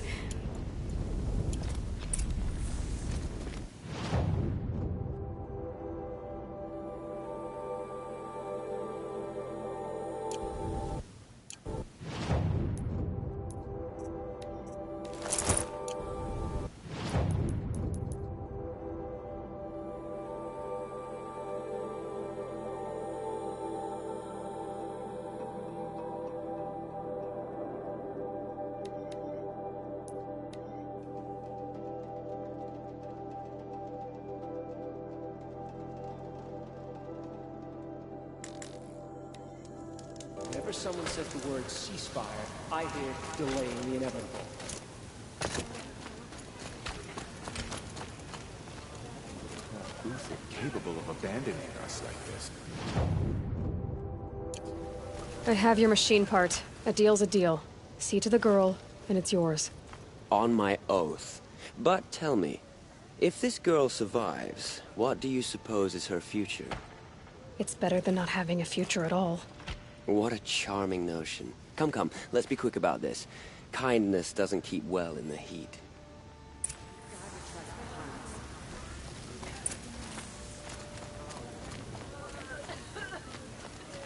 S13: Whenever someone says the word ceasefire, I hear delaying the inevitable.
S15: Who's capable of abandoning us like this?
S5: I have your machine part. A deal's a deal. See to the girl, and it's yours.
S17: On my oath. But tell me, if this girl survives, what do you suppose is her future?
S5: It's better than not having a future at all.
S17: What a charming notion. Come, come, let's be quick about this. Kindness doesn't keep well in the heat.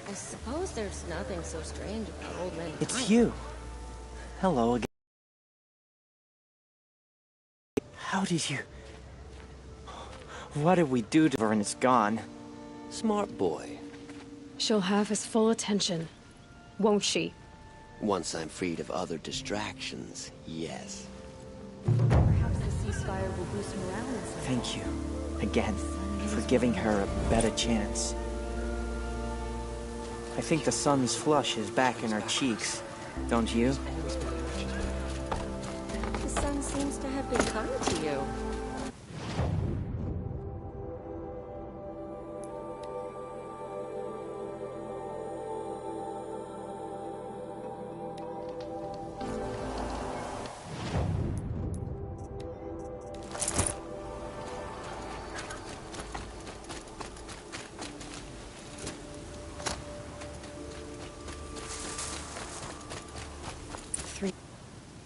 S18: I suppose there's nothing so strange about old men.
S16: It's you. Hello again. How did you... What did we do to her and it's gone?
S17: Smart boy.
S5: She'll have his full attention, won't she?
S17: Once I'm freed of other distractions, yes.
S18: Perhaps the ceasefire will boost morale in some.
S16: Thank you, again, for giving her a better chance. I think the sun's flush is back in her cheeks, don't you?
S18: The sun seems to have been kind to you.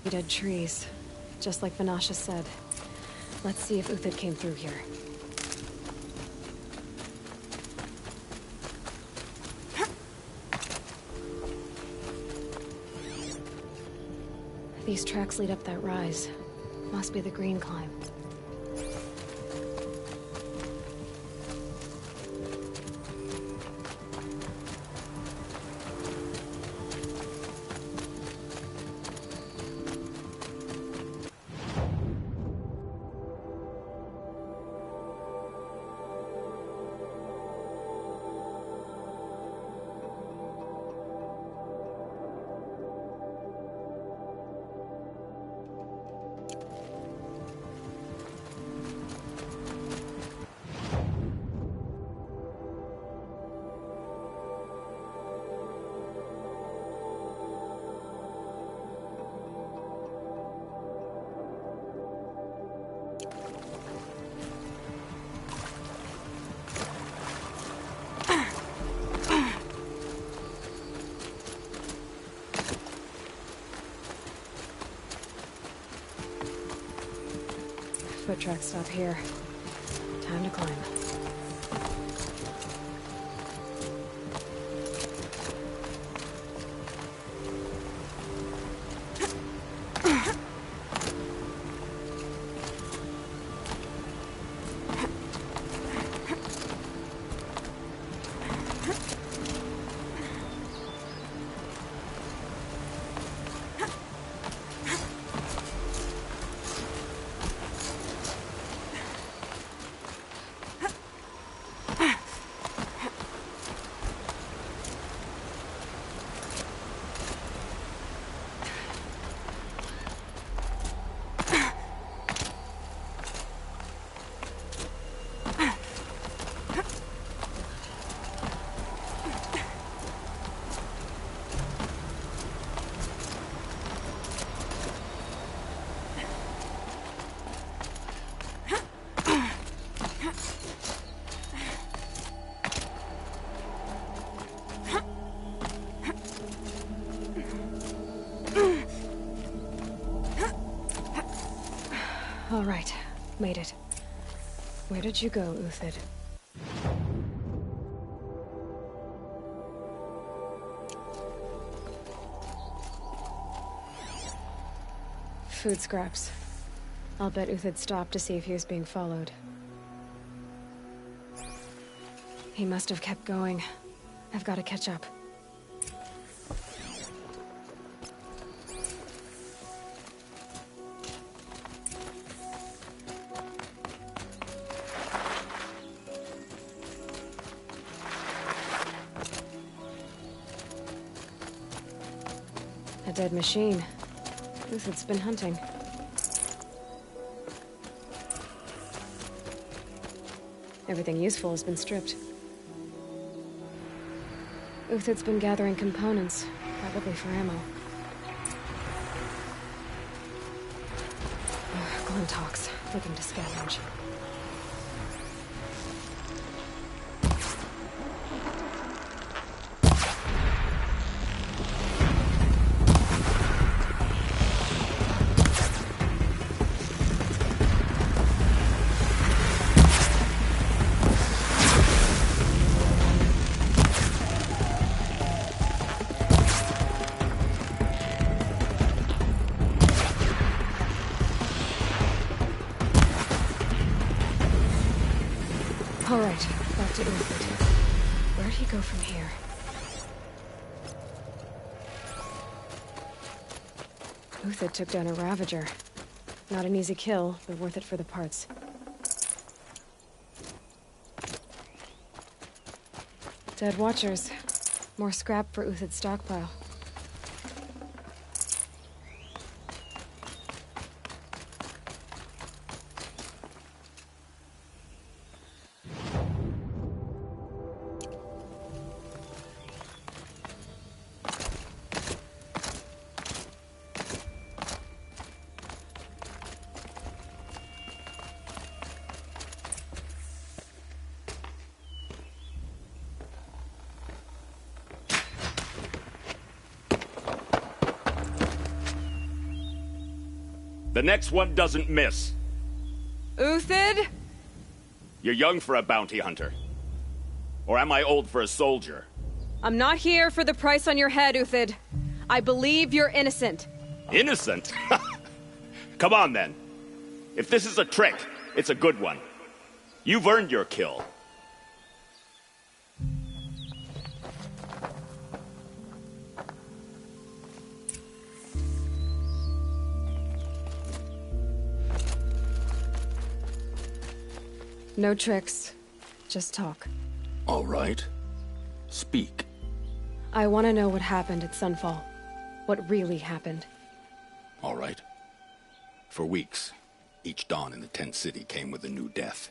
S5: Dead trees, just like Vanasha said. Let's see if Uthid came through here. These tracks lead up that rise. Must be the green climb. Foot tracks stop here. Time to climb. All right, made it. Where did you go, Uthid? Food scraps. I'll bet Uthid stopped to see if he was being followed. He must have kept going. I've got to catch up. A dead machine. Uthid's been hunting. Everything useful has been stripped. Uthid's been gathering components, probably for ammo. Glintox, looking to scavenge. All right, back to Uthid. Where'd he go from here? Uthid took down a Ravager. Not an easy kill, but worth it for the parts. Dead Watchers. More scrap for Uthid's stockpile.
S6: The next one doesn't miss.
S3: Uthid?
S6: You're young for a bounty hunter. Or am I old for a soldier?
S3: I'm not here for the price on your head, Uthid. I believe you're innocent.
S6: Innocent? Come on, then. If this is a trick, it's a good one. You've earned your kill.
S5: No tricks. Just talk.
S19: All right. Speak.
S5: I want to know what happened at Sunfall. What really happened.
S19: All right. For weeks, each dawn in the tent city came with a new death.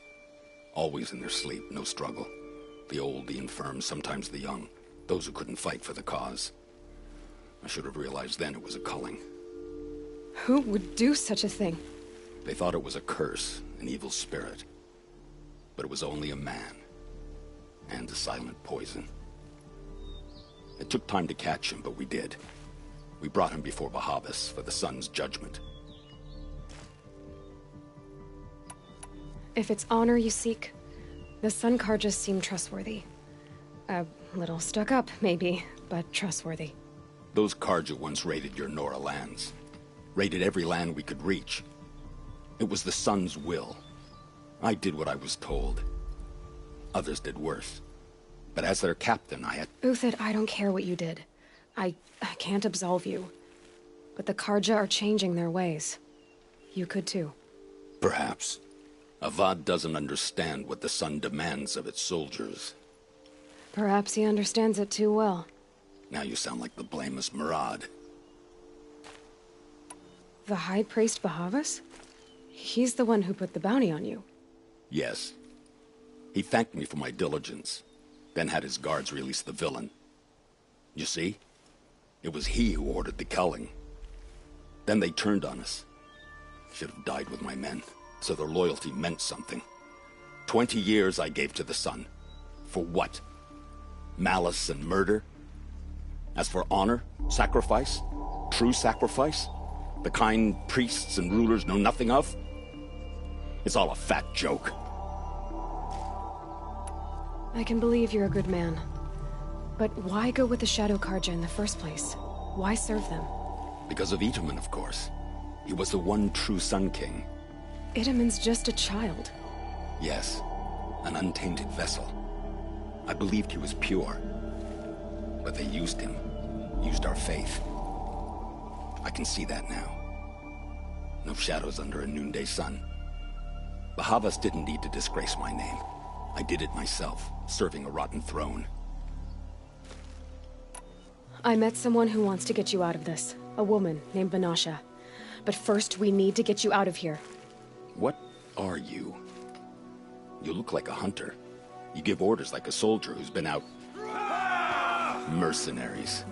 S19: Always in their sleep, no struggle. The old, the infirm, sometimes the young. Those who couldn't fight for the cause. I should have realized then it was a culling.
S5: Who would do such a thing?
S19: They thought it was a curse, an evil spirit. But it was only a man. And a silent poison. It took time to catch him, but we did. We brought him before Bahavas for the sun's judgment.
S5: If it's honor you seek, the Sun Karjas seem trustworthy. A little stuck up, maybe, but trustworthy.
S19: Those Karja once raided your Nora lands. Raided every land we could reach. It was the sun's will. I did what I was told. Others did worse. But as their captain, I had...
S5: Uthid, I don't care what you did. I can't absolve you. But the Karja are changing their ways. You could too.
S19: Perhaps. Avad doesn't understand what the sun demands of its soldiers.
S5: Perhaps he understands it too well.
S19: Now you sound like the blameless Murad.
S5: The High Priest Bahavas? He's the one who put the bounty on you.
S19: Yes. He thanked me for my diligence, then had his guards release the villain. You see? It was he who ordered the culling. Then they turned on us. Should have died with my men, so their loyalty meant something. 20 years I gave to the sun. For what? Malice and murder? As for honor, sacrifice, true sacrifice, the kind priests and rulers know nothing of? It's all a fat joke.
S5: I can believe you're a good man. But why go with the Shadow Karja in the first place? Why serve them?
S19: Because of Itamen, of course. He was the one true Sun King.
S5: Itamen's just a child.
S19: Yes, an untainted vessel. I believed he was pure. But they used him. Used our faith. I can see that now. No shadows under a noonday sun. Bahavas didn't need to disgrace my name. I did it myself, serving a rotten throne.
S5: I met someone who wants to get you out of this. A woman named Vanasha. But first, we need to get you out of here.
S19: What are you? You look like a hunter. You give orders like a soldier who's been out... Mercenaries.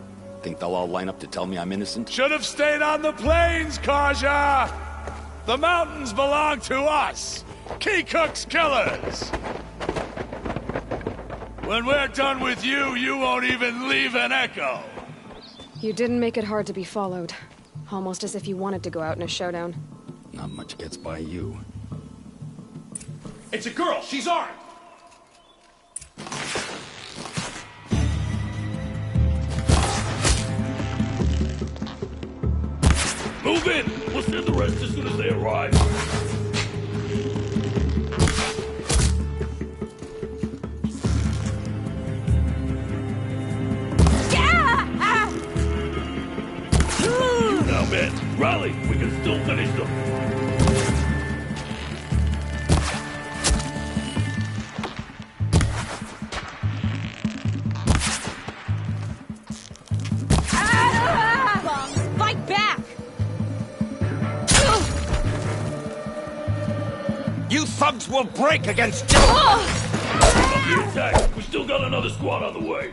S19: Think they'll all line up to tell me I'm innocent?
S20: Should have stayed on the plains, Karja! The mountains belong to us! Keecook's killers! When we're done with you, you won't even leave an echo!
S5: You didn't make it hard to be followed. Almost as if you wanted to go out in a showdown.
S19: Not much gets by you.
S20: It's a girl! She's armed! Move in! We'll send the rest as soon as they arrive. You now, men! Rally! We can still finish them!
S9: Fight back!
S20: You thugs will break against Joe! Of the attack! We still got another squad on the way!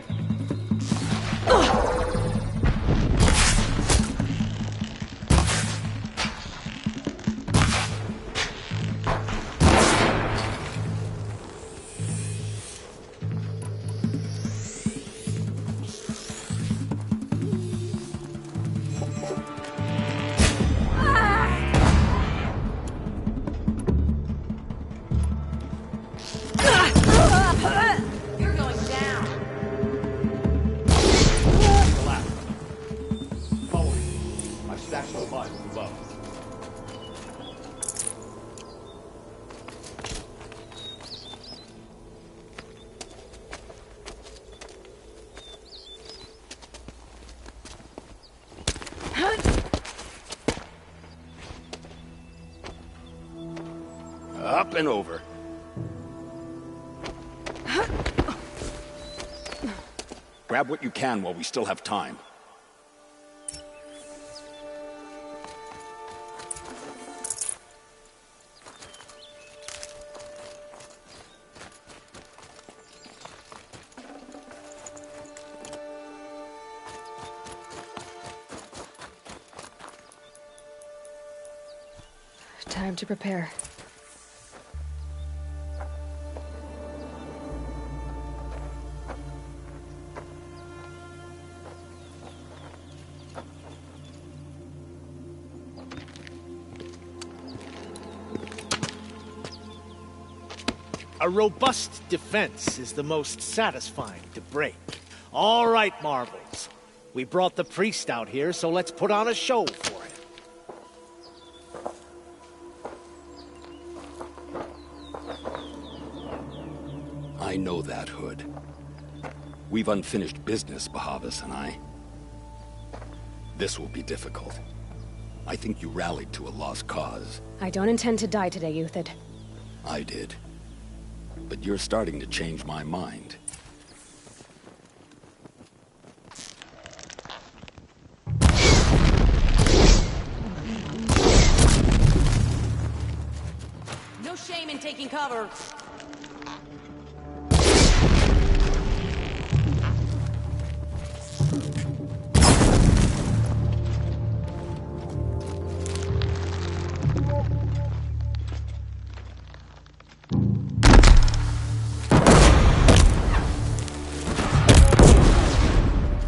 S4: You're going down.
S20: Relax. Follow me. I've stashed supplies above.
S19: Up and over. Grab what you can while we still have time.
S5: Time to prepare.
S21: A robust defense is the most satisfying to break. All right, Marbles. We brought the priest out here, so let's put on a show for him.
S19: I know that, Hood. We've unfinished business, Bahavas and I. This will be difficult. I think you rallied to a lost cause.
S5: I don't intend to die today, Euthid.
S19: I did. But you're starting to change my mind.
S4: No shame in taking cover.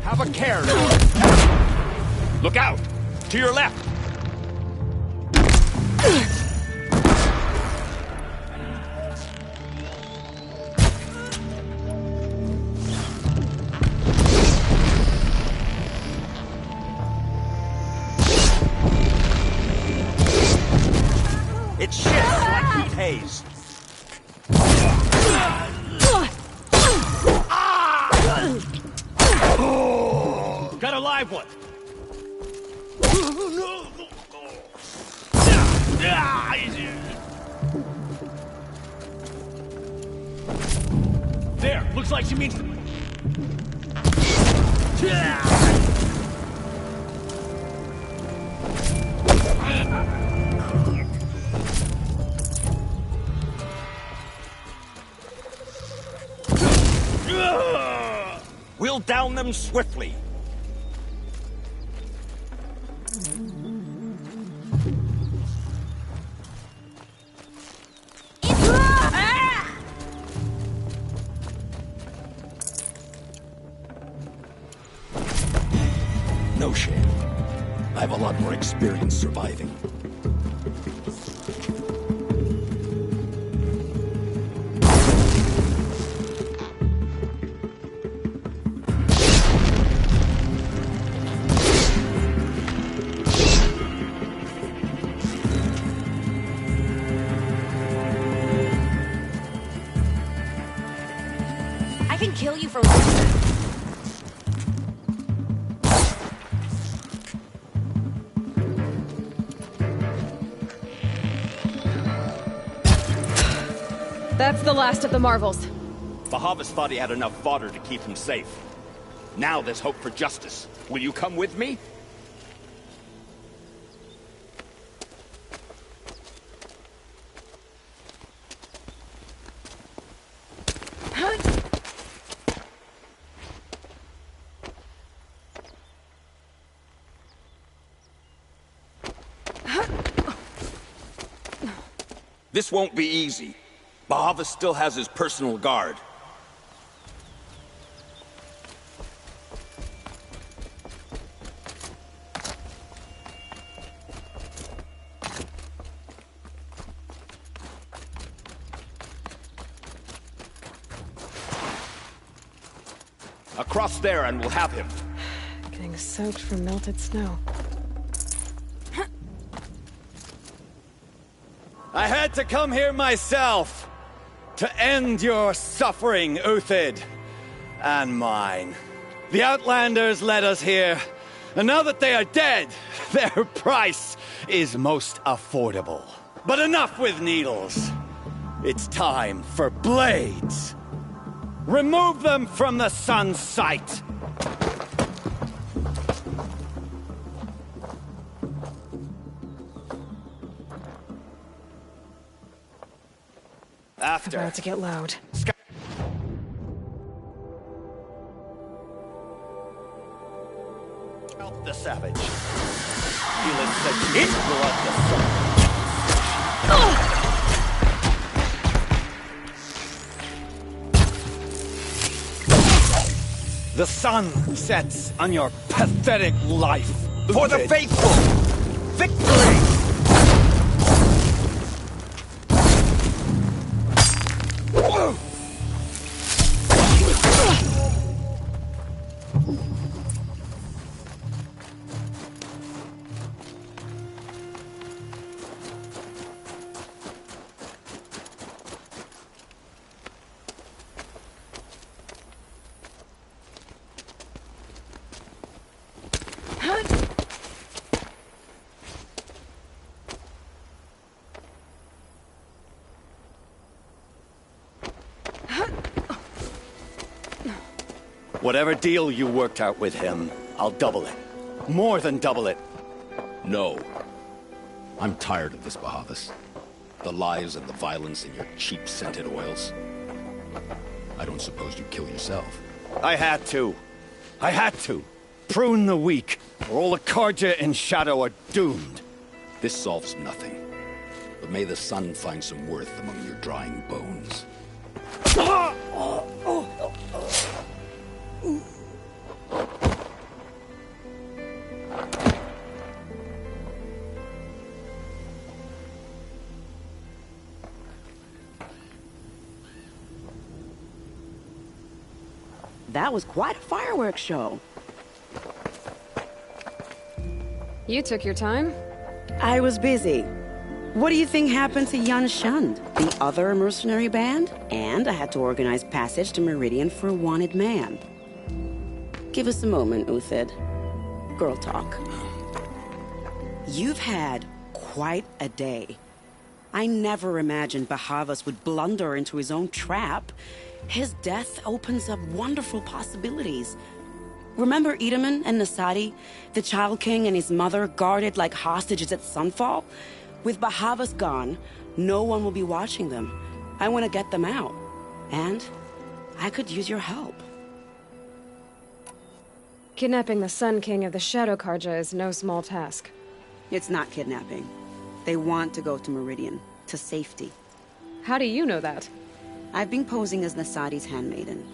S20: Have a care now. Look out! To your left!
S7: haze.
S21: Got a live one. There, looks like she means to...
S19: We'll down them swiftly. No shame. I have a lot more experience surviving.
S4: I can kill you for...
S5: That's the last of the marvels.
S6: Bahavas thought he had enough fodder to keep him safe. Now there's hope for justice. Will you come with me?
S19: This won't be easy. Bahavas still has his personal guard.
S6: Across there and we'll have him.
S5: Getting soaked from melted snow.
S20: I had to come here myself to end your suffering, Uthid, and mine. The Outlanders led us here, and now that they are dead, their price is most affordable. But enough with needles. It's time for blades. Remove them from the sun's sight. After.
S5: About to get loud.
S20: Scalp the savage. Feel it sedate blood the sun. The sun sets on your pathetic life.
S19: For the faithful!
S20: Victory! Whatever deal you worked out with him, I'll double it. More than double it.
S19: No. I'm tired of this, Bahavas. The lies and the violence and your cheap-scented oils. I don't suppose you kill yourself.
S20: I had to. I had to. Prune the weak, or all the Karja in Shadow are doomed.
S19: This solves nothing. But may the sun find some worth among your drying bones.
S14: That was quite a fireworks show.
S5: You took your time?
S14: I was busy. What do you think happened to Yan Shund, the other mercenary band? And I had to organize passage to Meridian for a wanted man. Give us a moment, Uthid. Girl talk. You've had quite a day. I never imagined Bahavas would blunder into his own trap. His death opens up wonderful possibilities. Remember Edaman and Nasadi, the Child King and his mother guarded like hostages at Sunfall? With Bahavas gone, no one will be watching them. I want to get them out. And I could use your help.
S5: Kidnapping the Sun King of the Shadow Karja is no small task.
S14: It's not kidnapping. They want to go to Meridian, to safety.
S5: How do you know that?
S14: I've been posing as Nasadi's handmaiden.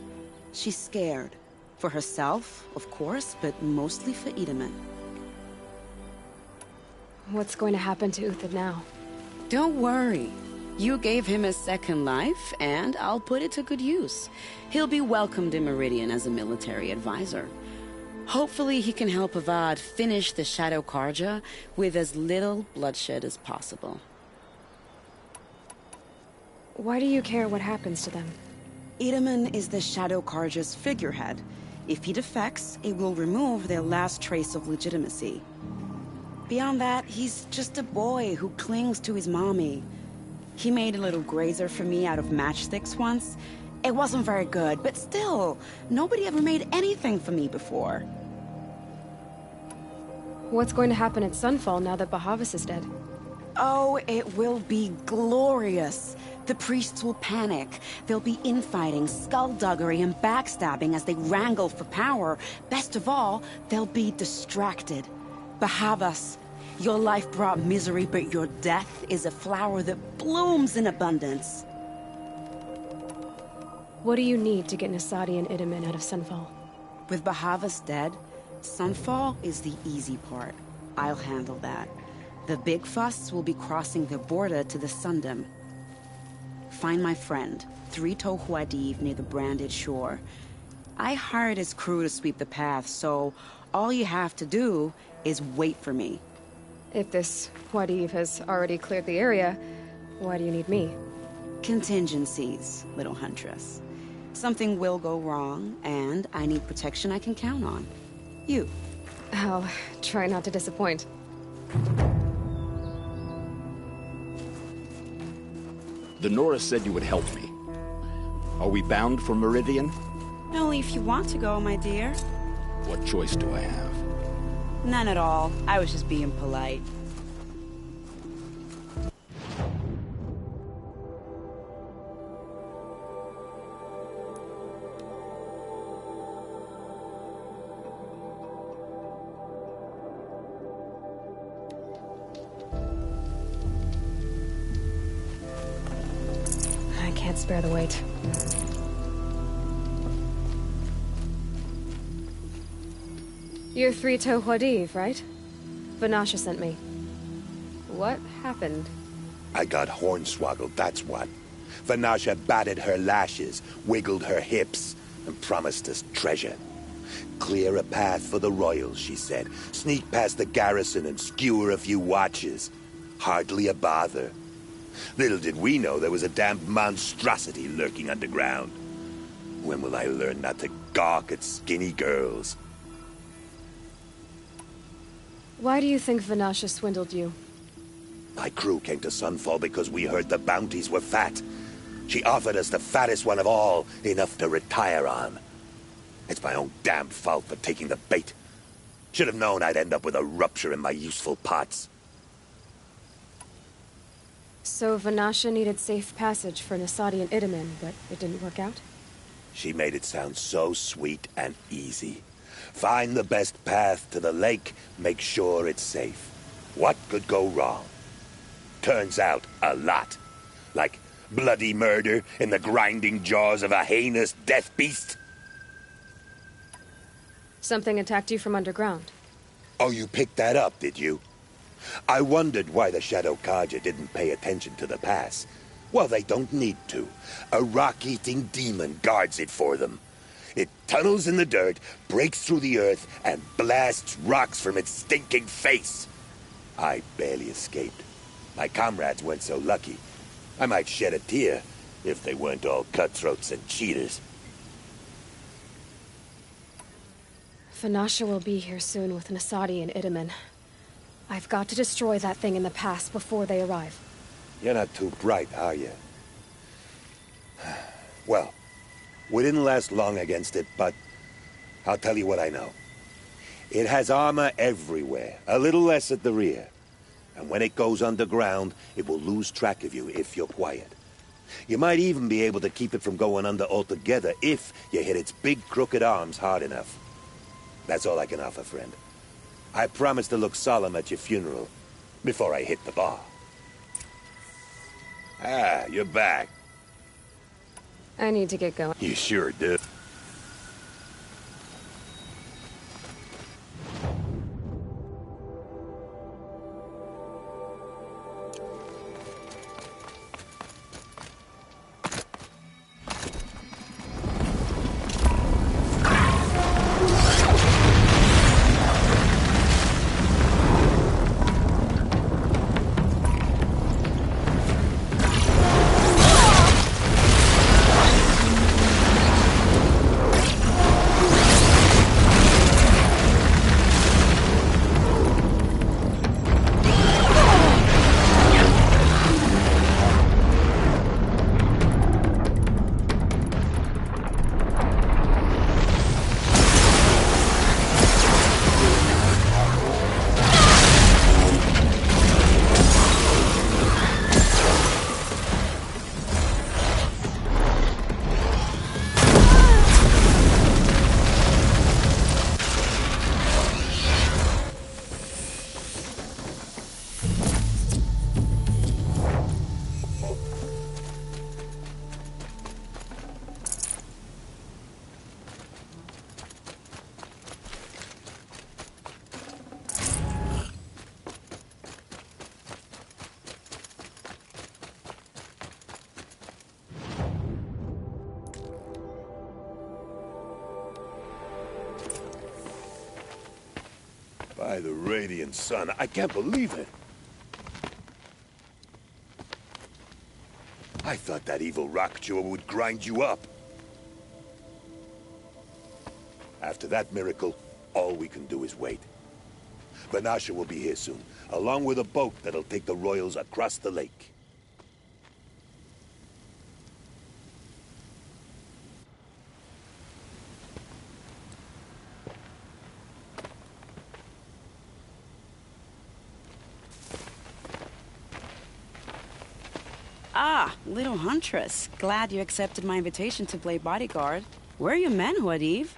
S14: She's scared. For herself, of course, but mostly for Edaman.
S5: What's going to happen to Uthid now?
S14: Don't worry. You gave him a second life, and I'll put it to good use. He'll be welcomed in Meridian as a military advisor. Hopefully he can help Avad finish the Shadow Karja with as little bloodshed as possible.
S5: Why do you care what happens to them?
S14: Edaman is the Shadow Karja's figurehead. If he defects, it will remove their last trace of legitimacy. Beyond that, he's just a boy who clings to his mommy. He made a little grazer for me out of matchsticks once. It wasn't very good, but still, nobody ever made anything for me before.
S5: What's going to happen at Sunfall now that Bahavas is dead?
S14: Oh, it will be glorious. The priests will panic. There'll be infighting, skullduggery, and backstabbing as they wrangle for power. Best of all, they'll be distracted. Bahavas, your life brought misery, but your death is a flower that blooms in abundance.
S5: What do you need to get Nasadi and Edaman out of Sunfall?
S14: With Bahavas dead, Sunfall is the easy part. I'll handle that. The big fuss will be crossing the border to the Sundom. Find my friend, 3 Tohuadiv near the branded shore. I hired his crew to sweep the path, so all you have to do is wait for me.
S5: If this Huadiv has already cleared the area, why do you need me?
S14: Contingencies, little huntress. Something will go wrong, and I need protection I can count on. You.
S5: I'll try not to disappoint.
S19: The Nora said you would help me. Are we bound for Meridian?
S14: Only if you want to go, my dear.
S19: What choice do I have?
S14: None at all. I was just being polite.
S5: I can't spare the wait. You're 3 Tohuadiv, right? Vanasha sent me. What happened?
S8: I got hornswoggled, that's what. Vanasha batted her lashes, wiggled her hips, and promised us treasure. Clear a path for the royals, she said. Sneak past the garrison and skewer a few watches. Hardly a bother. Little did we know there was a damned monstrosity lurking underground. When will I learn not to gawk at skinny girls?
S5: Why do you think Vanasha swindled you?
S8: My crew came to Sunfall because we heard the bounties were fat. She offered us the fattest one of all, enough to retire on. It's my own damned fault for taking the bait. Should have known I'd end up with a rupture in my useful parts.
S5: So Vanasha needed safe passage for Nasadi and Edaman, but it didn't work out?
S8: She made it sound so sweet and easy. Find the best path to the lake, make sure it's safe. What could go wrong? Turns out, a lot. Like bloody murder in the grinding jaws of a heinous death beast.
S5: Something attacked you from underground.
S8: Oh, you picked that up, did you? I wondered why the Shadow Karja didn't pay attention to the pass. Well, they don't need to. A rock-eating demon guards it for them. It tunnels in the dirt, breaks through the earth, and blasts rocks from its stinking face. I barely escaped. My comrades weren't so lucky. I might shed a tear if they weren't all cutthroats and cheaters.
S5: Vanasha will be here soon with Nasadi and Itamen. I've got to destroy that thing in the pass before they arrive.
S8: You're not too bright, are you? Well, we didn't last long against it, but I'll tell you what I know. It has armor everywhere, a little less at the rear. And when it goes underground, it will lose track of you if you're quiet. You might even be able to keep it from going under altogether if you hit its big crooked arms hard enough. That's all I can offer, friend. I promise to look solemn at your funeral before I hit the bar. Ah, you're back.
S5: I need to get going.
S8: You sure do. By the radiant sun, I can't believe it. I thought that evil rock chewer would grind you up. After that miracle, all we can do is wait. Vanasha will be here soon, along with a boat that'll take the royals across the lake.
S14: Ah, little huntress. Glad you accepted my invitation to play bodyguard. Where are your men, Huadiv?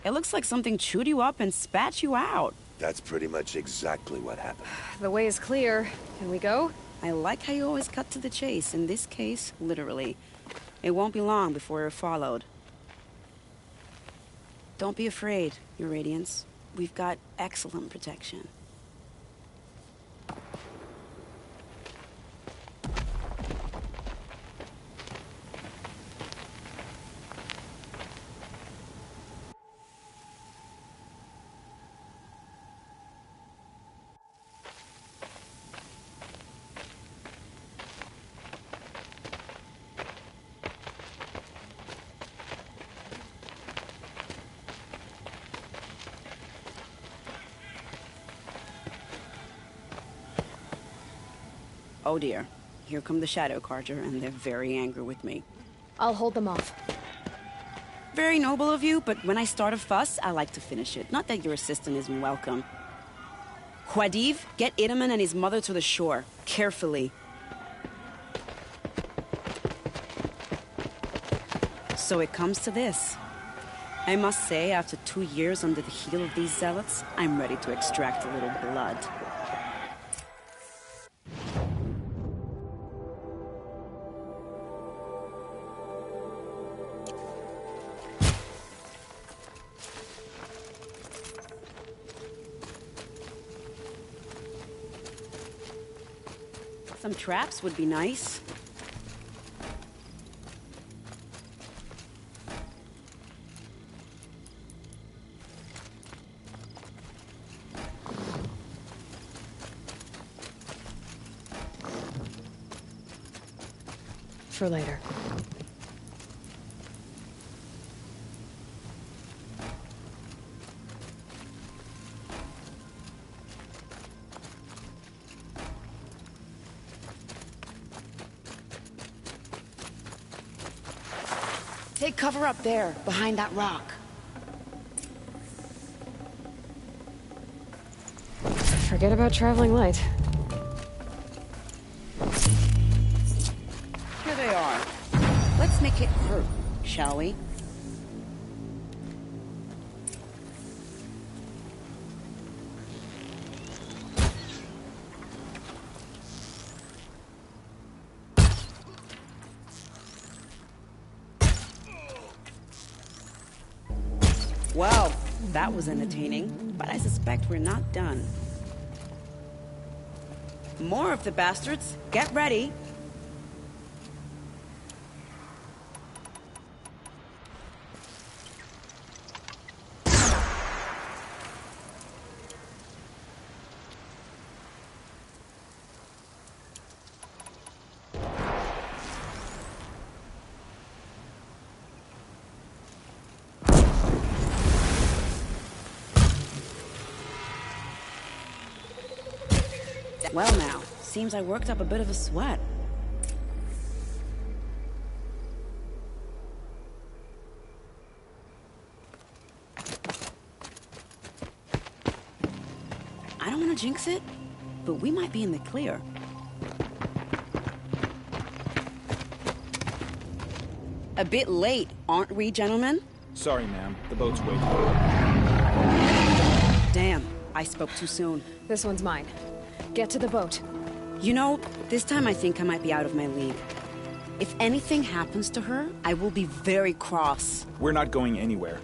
S14: It looks like something chewed you up and spat you out.
S8: That's pretty much exactly what happened.
S5: The way is clear. Can we go?
S14: I like how you always cut to the chase. In this case, literally. It won't be long before you're followed. Don't be afraid, Your Radiance. We've got excellent protection. Oh dear. Here come the Shadow Carter, and they're very angry with me.
S5: I'll hold them off.
S14: Very noble of you, but when I start a fuss, I like to finish it. Not that your assistant isn't welcome. Huadiv, get Itamen and his mother to the shore. Carefully. So it comes to this. I must say, after 2 years under the heel of these zealots, I'm ready to extract a little blood. Some traps would be nice.
S5: for later.
S14: Take cover up there, behind that rock.
S5: Forget about traveling light.
S14: Here they are. Let's make it hurt, shall we? Well, that was entertaining, but I suspect we're not done. More of the bastards. Get ready. Well now, seems I worked up a bit of a sweat. I don't want to jinx it, but we might be in the clear. A bit late, aren't we, gentlemen?
S15: Sorry, ma'am. The boat's waiting.
S14: Damn, I spoke too soon.
S5: This one's mine. Get to the boat.
S14: You know, this time I think I might be out of my league. If anything happens to her, I will be very cross.
S15: We're not going anywhere.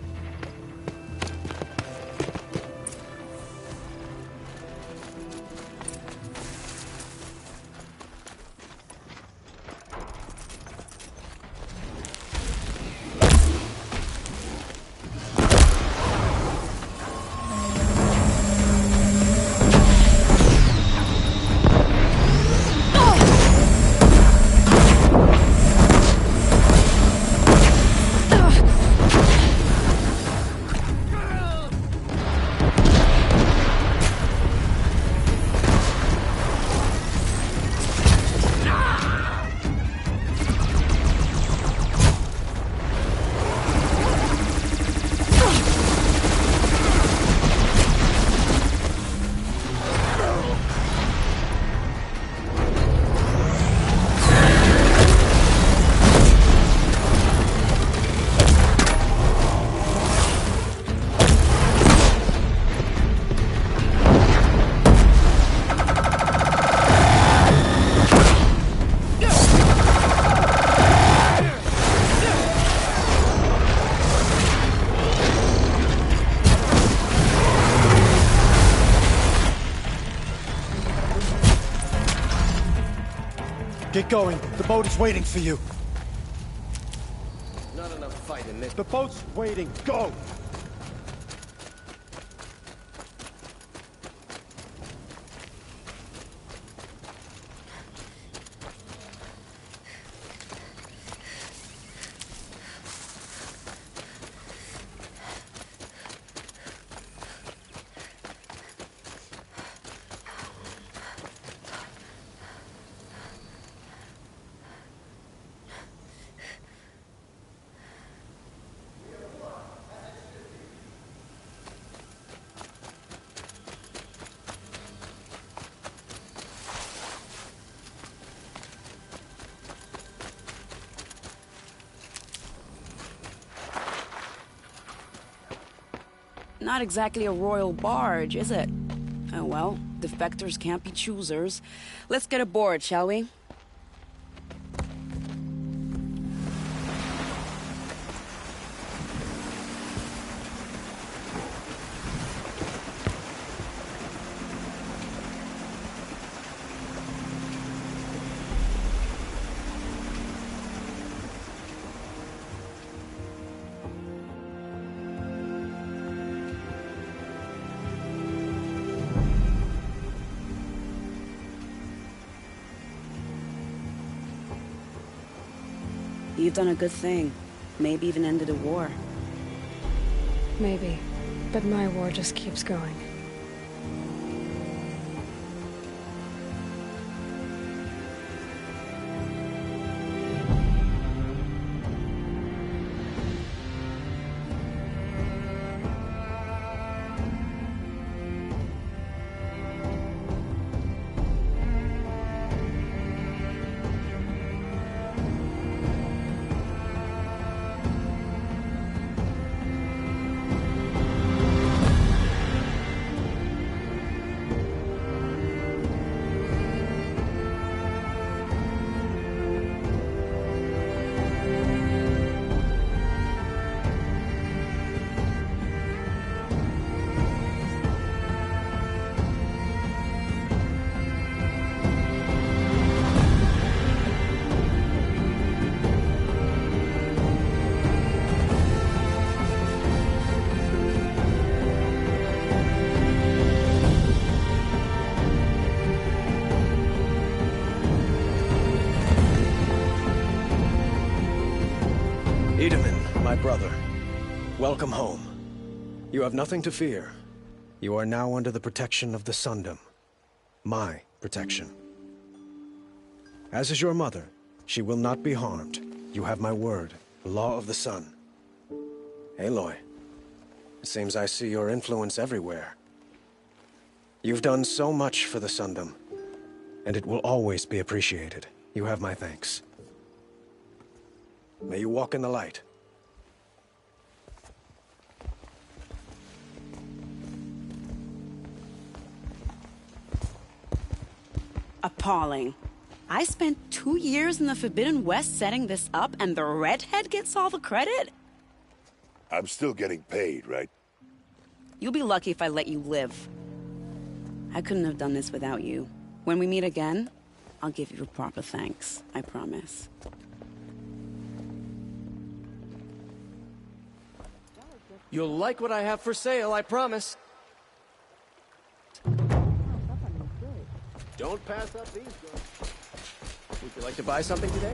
S2: Get going. The boat is waiting for you.
S13: Not enough fight in this.
S2: The boat's waiting. Go!
S14: Not exactly a royal barge, is it? Oh well, defectors can't be choosers. Let's get aboard, shall we? You've done a good thing. Maybe even ended a war.
S5: Maybe. But my war just keeps going.
S13: My brother, welcome home. You have nothing to fear. You are now under the protection of the Sundom. My protection. As is your mother, she will not be harmed. You have my word, the law of the sun. Aloy, it seems I see your influence everywhere. You've done so much for the Sundom, and it will always be appreciated. You have my thanks. May you walk in the light.
S14: Appalling. I spent 2 years in the Forbidden West setting this up, and the redhead gets all the credit?
S8: I'm still getting paid, right?
S14: You'll be lucky if I let you live. I couldn't have done this without you. When we meet again, I'll give you a proper thanks. I promise.
S13: You'll like what I have for sale, I promise. Don't pass up these goods. Would you like to buy something today?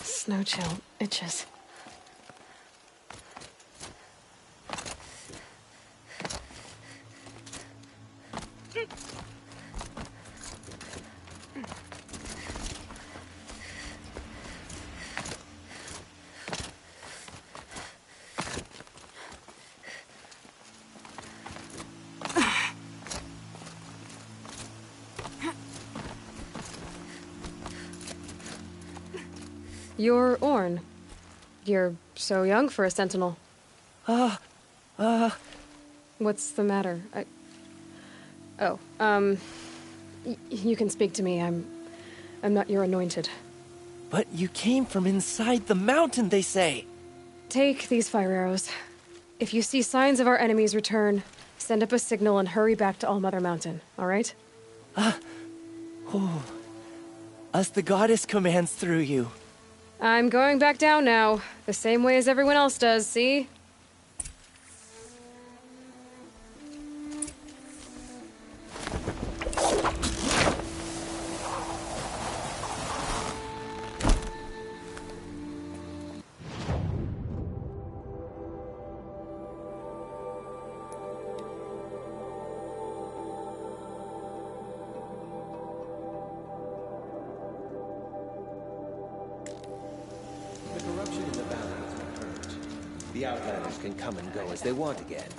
S5: Snow chill itches. You're Orn. You're so young for a sentinel. What's the matter? You can speak to me. I'm not your anointed.
S10: But you came from inside the mountain, they say.
S5: Take these fire arrows. If you see signs of our enemy's return, send up a signal and hurry back to Allmother Mountain, all right?
S10: As the goddess commands through you.
S5: I'm going back down now, the same way as everyone else does, see?
S22: The corruption in the valley has been purged. The Outlanders can come and go as they want again.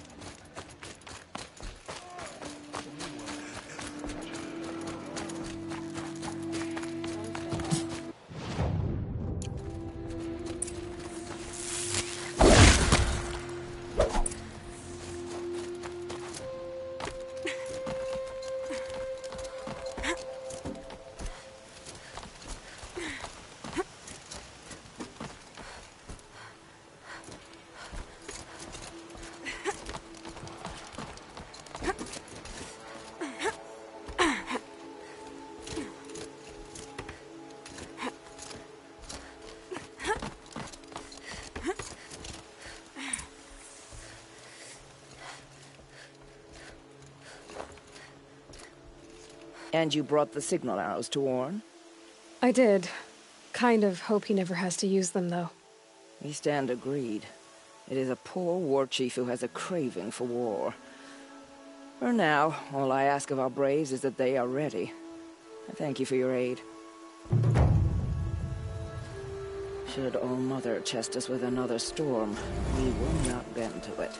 S23: And you brought the signal arrows to Orn?
S5: I did. Kind of hope he never has to use them, though.
S23: We stand agreed. It is a poor war chief who has a craving for war. For now, all I ask of our braves is that they are ready. I thank you for your aid. Should All-Mother test us with another storm, we will not bend to it.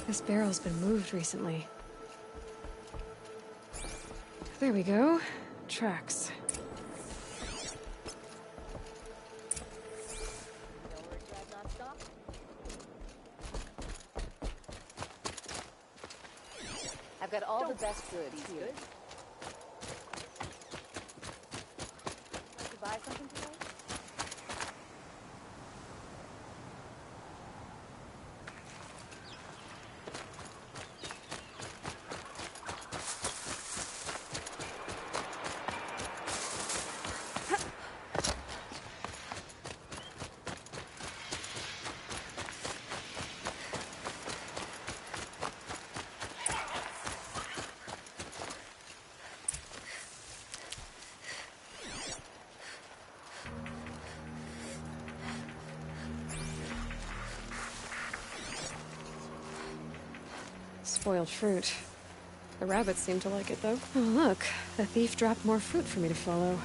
S5: This barrel's been moved recently. There we go. Tracks.
S9: I've got all the best goods here. Want to buy something today?
S5: Spoiled fruit. The rabbits seem to like it, though. Oh, look. The thief dropped more fruit for me to follow.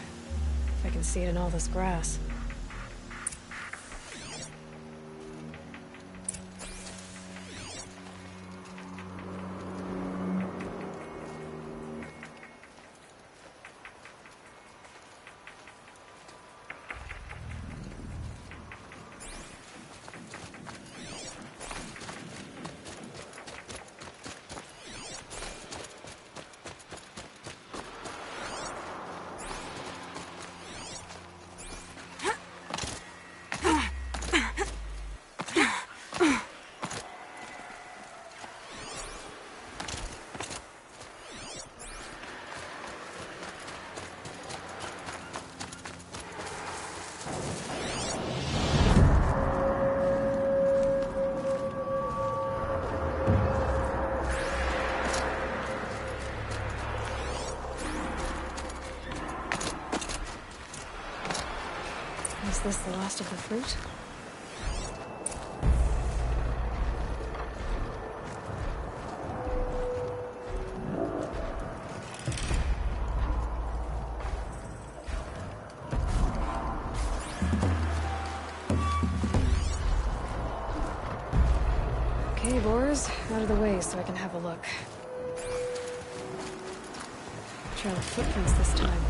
S5: If I can see it in all this grass. Is this the last of the fruit? Okay, boars, out of the way so I can have a look. Trail of footprints this time.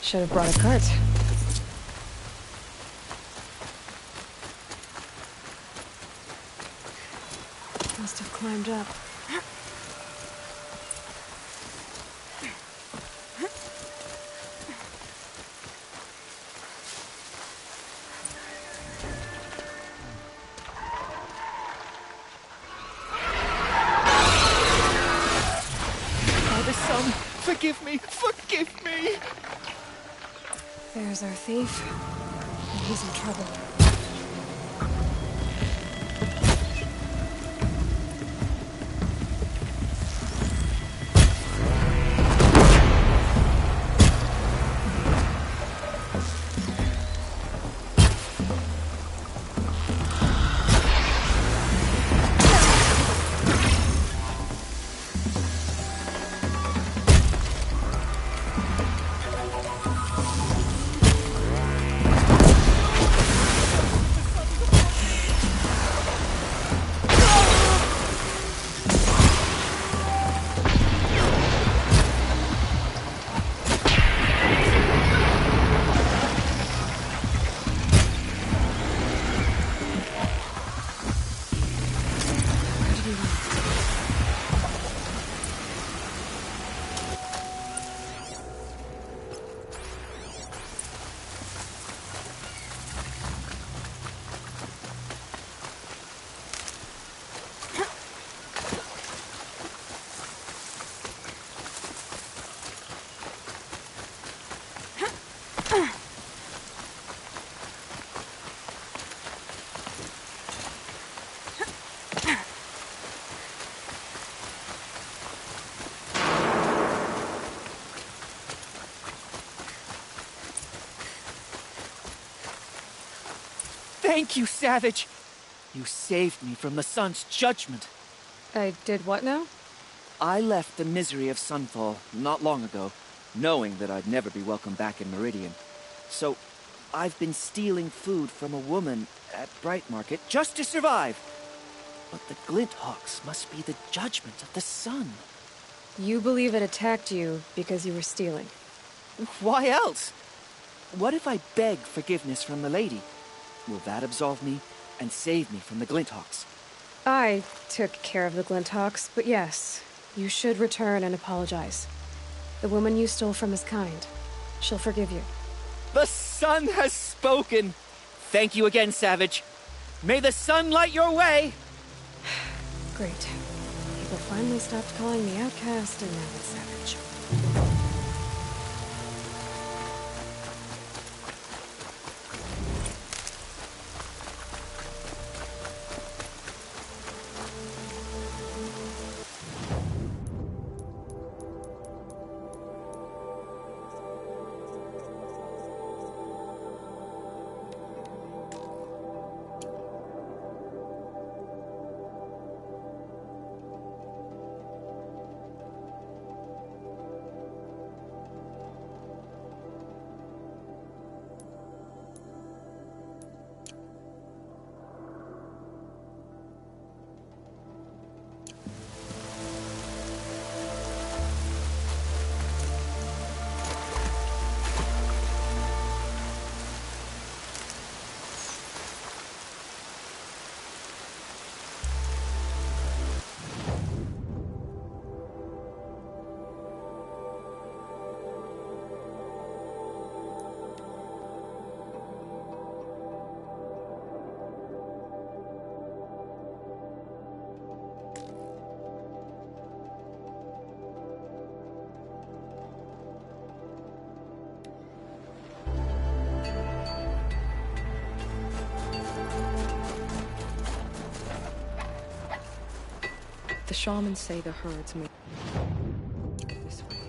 S5: Should have brought a cart. Must have climbed up.
S10: Father, son, forgive me! Forgive me!
S5: There's our thief. And he's in trouble.
S10: Thank you, Savage! You saved me from the sun's judgment.
S5: I did what now?
S10: I left the misery of Sunfall not long ago, knowing that I'd never be welcome back in Meridian. So, I've been stealing food from a woman at Bright Market just to survive. But the Glinthawks must be the judgment of the sun.
S5: You believe it attacked you because you were stealing.
S10: Why else? What if I beg forgiveness from the lady? Will that absolve me and save me from the Glinthawks?
S5: I took care of the Glinthawks, but yes, you should return and apologize. The woman you stole from is kind. She'll forgive you.
S10: The sun has spoken! Thank you again, Savage. May the sun light your way!
S5: Great. People finally stopped calling me outcast, and now it's Savage.
S18: The shamans say the herds move this way.